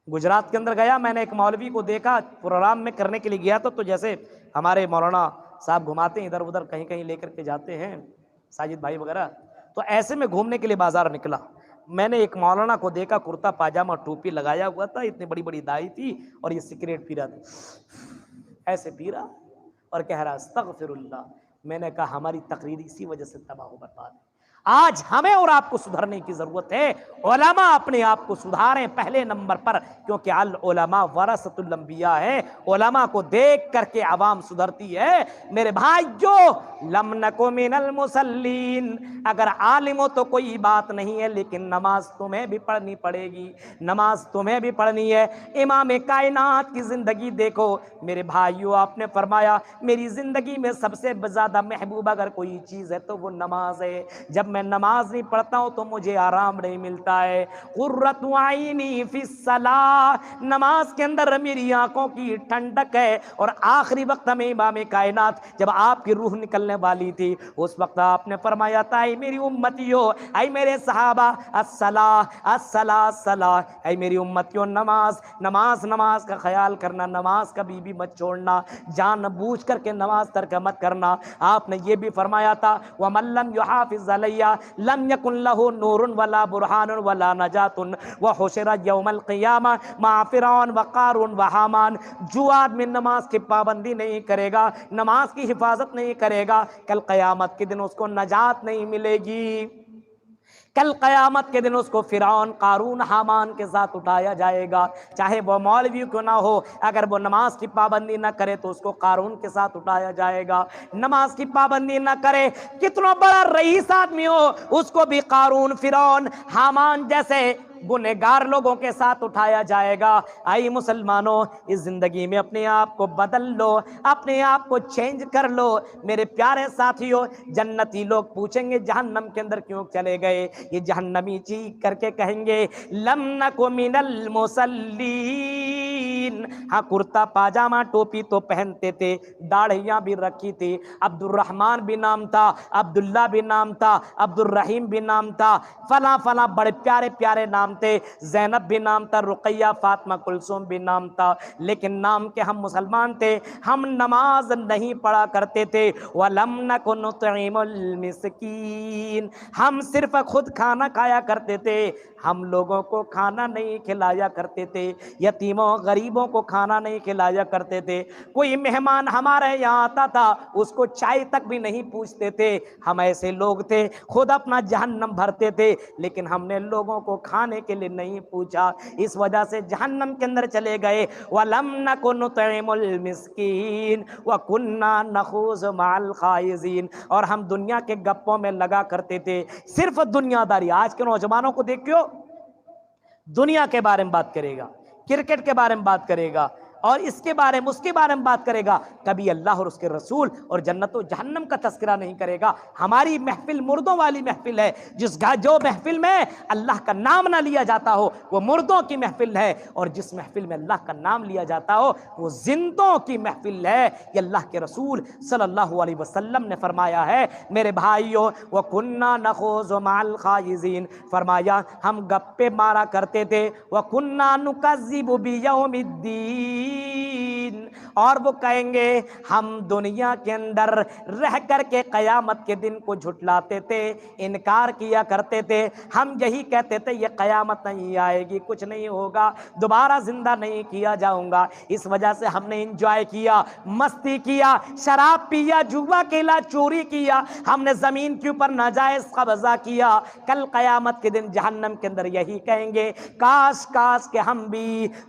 گجرات کے اندر گیا، میں نے ایک مولوی کو دیکھا، پروگرام میں کرنے کے لیے گیا تو جیسے ہمارے مولانا صاحب گھماتے ہیں ادھر ادھر، کہیں کہیں لے کر کے جاتے ہیں، ساجد بھائی وغیرہ، تو ایسے میں گھومنے کے لیے بازار نکلا، میں نے ایک مولانا کو دیکھا، کرتا پاجامہ ٹوپی لگایا ہوا تھا، اتنی بڑی بڑی داڑھی تھی، اور یہ سگریٹ پی رہا تھا، ایسے پی رہا اور کہہ رہا استغفر اللہ۔ میں نے کہا ہماری تقریر اسی وجہ سے تباہ و برباد ہے۔ آج ہمیں اور آپ کو سدھرنے کی ضرورت ہے، علماء اپنے آپ کو سدھاریں پہلے نمبر پر، کیونکہ العلماء ورثۃ الانبیاء ہے، علماء کو دیکھ کر کے عوام سدھرتی ہے۔ میرے بھائیو، لم نکو من المصلین، اگر عالم ہو تو کوئی بات نہیں ہے، لیکن نماز تمہیں بھی پڑھنی پڑے گی، نماز تمہیں بھی پڑھنی ہے۔ امام کائنات کی زندگی دیکھو میرے بھائیو، آپ نے فرمایا میری زندگی میں سب سے زیادہ محبوب اگر کوئی چیز ہے تو وہ نماز ہے، جب میں نماز نہیں پڑھتا ہوں تو مجھے آرام نہیں ملتا ہے۔ قرۃ عینی فی الصلاۃ، نماز کے اندر میری آنکھوں کی ٹھنڈک ہے۔ اور آخری وقت میں امام کائنات جب آپ کی روح نکلنے والی تھی، اس وقت آپ نے فرمایا تھا اے میری امتیوں، اے میرے صحابہ، الصلاۃ الصلاۃ الصلاۃ، اے میری امتیوں نماز نماز نماز کا خیال کرنا، نماز کبھی بھی مت چھوڑنا، جان بوجھ کر کے نماز ترک مت کرنا۔ آپ نے یہ بھی فرمایا تھا وَمَن لَّمْ يُحَافِظْ عَلَيَّ لَمْ يَكُن لَّهُ نُورٌ وَلَا بُرْهَانٌ وَلَا نَجَاةٌ وَحُشِرَ يَوْمَ الْقِيَامَةِ مَعَ فِرْعَوْنَ وَقَارُونَ وَحَامَانَ۔ جو آدمی نماز کی پابندی نہیں کرے گا، نماز کی حفاظت نہیں کرے گا، کل قیامت کے دن اس کو نجات نہیں ملے گی۔ کل قیامت کے دن اس کو فرعون، قارون، حامان کے ساتھ اٹھایا جائے گا، چاہے وہ مولوی کیوں نہ ہو، اگر وہ نماز کی پابندی نہ کرے تو اس کو قارون کے ساتھ اٹھایا جائے گا، نماز کی پابندی نہ کرے، کتنا بڑا رئیس آدمی ہو، اس کو بھی قارون، فرعون، حامان جیسے گنہگار لوگوں کے ساتھ اٹھایا جائے گا۔ آئی مسلمانوں، اس زندگی میں اپنے آپ کو بدل لو، اپنے آپ کو چینج کر لو۔ میرے پیارے ساتھیوں، جنتی لوگ پوچھیں گے جہنم کے اندر کیوں چلے گئے، یہ جہنمی چیخ کر کے کہیں گے لم نک من المصلین، ہاں کرتا پاجامہ ٹوپی تو پہنتے تھے، داڑھیاں بھی رکھی تھی، عبد الرحمن بھی نام تھا، عبداللہ بھی نام تھا، عبد الرحیم بھی نام تھا، فلاں فلاں بڑے پیارے پیارے نام تھے، زینب بھی نام تھا، رقیہ، فاطمہ، کلثوم بھی نام تھا، لیکن نام کے ہم مسلمان تھے، ہم نماز نہیں پڑھا کرتے تھے، وَلَمْ نَكُ نُطْعِمُ الْمِسْكِينَ، ہم صرف خود کھانا کھایا کرتے تھے، ہم لوگوں کو کھانا نہیں کھلایا کرتے تھے، یتیموں غریبوں کو کھانا نہیں کھلایا کرتے تھے، کوئی مہمان ہمارے یہاں آتا تھا اس کو چائے تک بھی نہیں پوچھتے تھے، ہم ایسے لوگ تھے، خود اپنا جہنم بھرتے تھے، لیکن ہم نے لوگوں کو کھانے کے لیے نہیں پوچھا، اس وجہ سے جہنم کے اندر چلے گئے۔ وَلَمْ نَكُ نُطْعِمُ الْمِسْكِينَ وَكُنَّا نَخُوضُ مَعَ الْخَائِضِينَ، اور ہم دنیا کے گپوں میں لگا کرتے تھے، صرف دنیا داری۔ آج کے نوجوانوں کو دیکھو، دنیا کے بارے میں بات کرے گا، کرکٹ کے بارے میں بات کرے گا، اور اس کے بارے میں اس کے بارے میں بات کرے گا، کبھی اللہ اور اس کے رسول اور جنت و جہنم کا تذکرہ نہیں کرے گا۔ ہماری محفل مردوں والی محفل ہے، جو محفل میں اللہ کا نام نہ لیا جاتا ہو وہ مردوں کی محفل ہے، اور جس محفل میں اللہ کا نام لیا جاتا ہو وہ زندوں کی محفل ہے۔ یہ اللہ کے رسول صلی اللہ علیہ وسلم نے فرمایا ہے۔ میرے بھائیوں، وَكُنَّا نَخُوضُ مَعَ الْخَائِضِينَ، فرمایا ہم گپے مارا کرتے تھے، وَكُنَّا نُكَذِّبُ بِيَوْمِ الدِّينِ، اور وہ کہیں گے ہم دنیا کے اندر رہ کر کے قیامت کے دن کو جھٹلاتے تھے، انکار کیا کرتے تھے، ہم یہی کہتے تھے یہ قیامت نہیں آئے گی، کچھ نہیں ہوگا، دوبارہ زندہ نہیں کیا جاؤں گا۔ اس وجہ سے ہم نے انجوائے کیا، مستی کیا، شراب پیا، جوا کھیلا، چوری کیا، ہم نے زمین کے اوپر ناجائز قبضہ کیا۔ کل قیامت کے دن جہنم کے اندر یہی کہیں گے کاش کاش کہ ہم بھی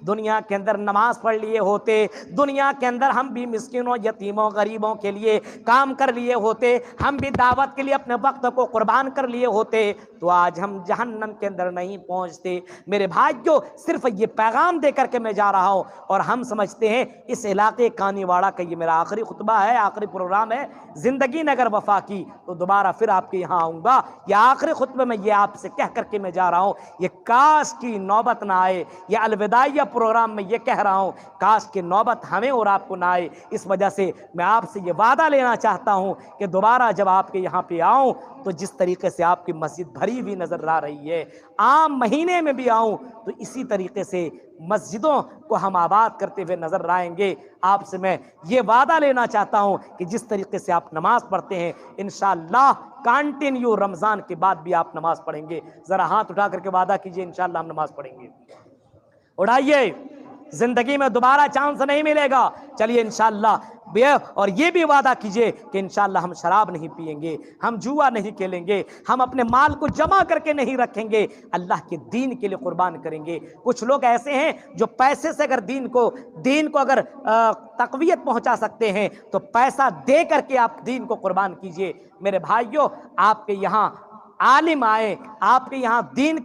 دنیا کے اندر نماز پڑھ لیے ہوتے، دنیا کے اندر ہم بھی مسکینوں، یتیموں، غریبوں کے لیے کام کر لیے ہوتے، ہم بھی دعوت کے لیے اپنے وقت کو قربان کر لیے ہوتے، تو آج ہم جہنم کے اندر نہیں پہنچتے۔ میرے بھائیوں، صرف یہ پیغام دے کر کے میں جا رہا ہوں، اور ہم سمجھتے ہیں اس علاقے کانی واڑہ کا یہ میرا آخری خطبہ ہے، آخری پروگرام ہے، زندگی نے اگر وفا کی تو دوبارہ پھر آپ کے یہاں آؤں گا۔ یہ آخری خطبے میں یہ آپ سے کہہ کر کے میں جا رہا ہوں، یہ کاش کی نوبت نہ آئے، یہ الوداعیہ پروگرام میں یہ کہہ رہا ہوں، کاش کی نوبت ہمیں اور آپ کو نہ آئے۔ اس وجہ سے میں آپ سے یہ وعدہ لینا چاہتا ہوں کہ دوبارہ جب آپ کے یہاں پہ آؤں تو جس طریقے سے آپ کی مسجد بھری ہوئی نظر آ رہی ہے، عام مہینے میں بھی آؤں تو اسی طریقے سے مسجدوں کو ہم آباد کرتے ہوئے نظر آئیں گے۔ آپ سے میں یہ وعدہ لینا چاہتا ہوں کہ جس طریقے سے آپ نماز پڑھتے ہیں انشاءاللہ کانٹینیو رمضان کے بعد بھی آپ نماز پڑھیں گے۔ ذرا ہاتھ اٹھا کر کے وعدہ کیجئے انشاءاللہ ہم نماز پڑھیں گے۔ اڑائیے، زندگی میں دوبارہ چانس نہیں ملے گا، چلیے انشاءاللہ، اور یہ بھی وعدہ کیجئے کہ انشاءاللہ ہم شراب نہیں پیئیں گے، ہم جوا نہیں کھیلیں گے، ہم اپنے مال کو جمع کر کے نہیں رکھیں گے، اللہ کے دین کے لیے قربان کریں گے۔ کچھ لوگ ایسے ہیں جو پیسے سے اگر دین کو اگر تقویت پہنچا سکتے ہیں تو پیسہ دے کر کے آپ دین کو قربان کیجئے۔ میرے بھائیوں، آپ کے یہاں عالم آئے، آپ کے یہاں دین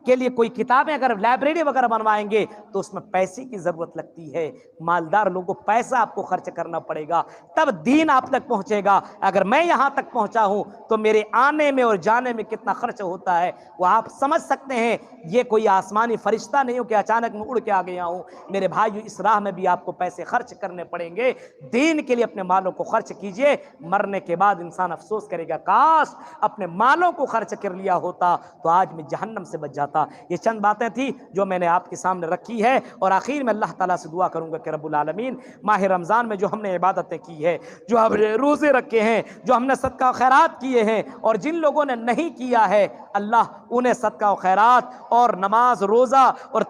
کے لیے کوئی کتابیں اگر لائبریری وغیرہ بنوائیں گے تو اس میں پیسے کی ضرورت لگتی ہے، مالدار لوگوں کو پیسہ آپ کو خرچ کرنا پڑے گا، تب دین آپ تک پہنچے گا۔ اگر میں یہاں تک پہنچا ہوں تو میرے آنے میں اور جانے میں کتنا خرچ ہوتا ہے وہ آپ سمجھ سکتے ہیں۔ یہ کوئی آسمانی فرشتہ نہیں ہو کہ اچانک میں اڑ کے آ گیا ہوں۔ میرے بھائیو، اس راہ میں بھی آپ کو پیسے خرچ کرنے پڑیں گے، دین کے لیے اپنے مالوں کو خرچ کیجئے۔ مرنے کے بعد انسان افسوس کرے گا کاش اپنے مالوں کو خرچ کر لیا ہوتا تو آج میں جہنم سے بچ جاتا۔ یہ چند باتیں تھیں جو میں نے آپ کے سامنے رکھی ہے، اور آخر میں اللہ تعالیٰ سے دعا کروں گا کہ رب العالمین ماہ رمضان میں جو ہم نے عبادتیں کی ہے، جو ہم نے روزے رکھے ہیں، جو ہم نے صدقہ و خیرات کیے ہیں، اور جن لوگوں نے نہیں کیا ہے اللہ انہیں صدقہ و خیرات اور نماز، روزہ اور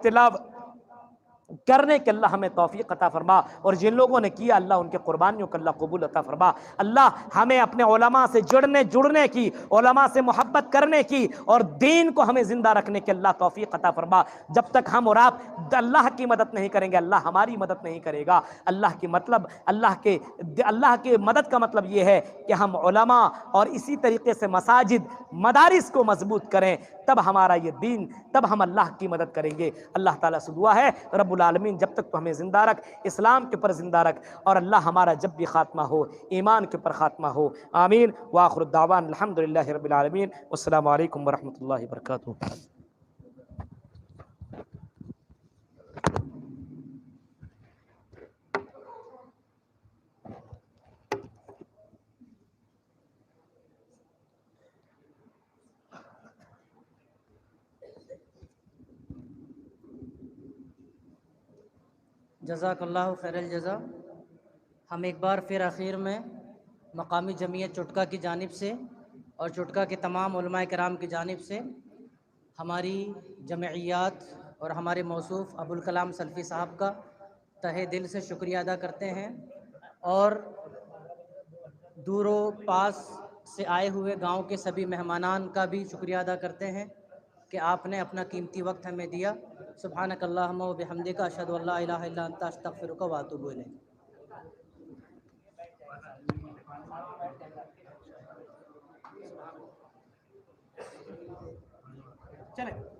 کرنے کے اللہ ہمیں توفیق عطا فرما، اور جن لوگوں نے کیا اللہ ان کے قربانیوں کو اللہ قبول عطا فرما۔ اللہ ہمیں اپنے علماء سے جڑنے کی، علماء سے محبت کرنے کی، اور دین کو ہمیں زندہ رکھنے کے اللہ توفیق عطا فرما۔ جب تک ہم اور آپ اللہ کی مدد نہیں کریں گے اللہ ہماری مدد نہیں کرے گا۔ اللہ کے مدد کا مطلب یہ ہے کہ ہم علماء اور اسی طریقے سے مساجد مدارس کو مضبوط کریں، تب ہمارا یہ دین، تب ہم اللہ کی مدد کریں گے۔ اللہ تعالیٰ سے دعا ہے رب العالمین جب تک تو ہمیں زندہ رکھ، اسلام کے پر زندہ رکھ، اور اللہ ہمارا جب بھی خاتمہ ہو ایمان کے پر خاتمہ ہو، آمین۔ وآخر الدعوان الحمدللہ رب العالمین، والسلام علیکم ورحمۃ اللہ وبرکاتہ۔ جزاک اللہ خیر الجزا۔ ہم ایک بار پھر آخر میں مقامی جمعیت چٹکا کی جانب سے اور چٹکا کے تمام علماء کرام کی جانب سے ہماری جمعیات اور ہمارے موصوف ابوالکلام سلفی صاحب کا تہہ دل سے شکریہ ادا کرتے ہیں، اور دور و پاس سے آئے ہوئے گاؤں کے سبھی مہمانان کا بھی شکریہ ادا کرتے ہیں کہ آپ نے اپنا قیمتی وقت ہمیں دیا۔ سبحانک اللہم و بحمدک، اشہد ان لا الہ الا انت، استغفرک و اتوب الیک۔ چلیں۔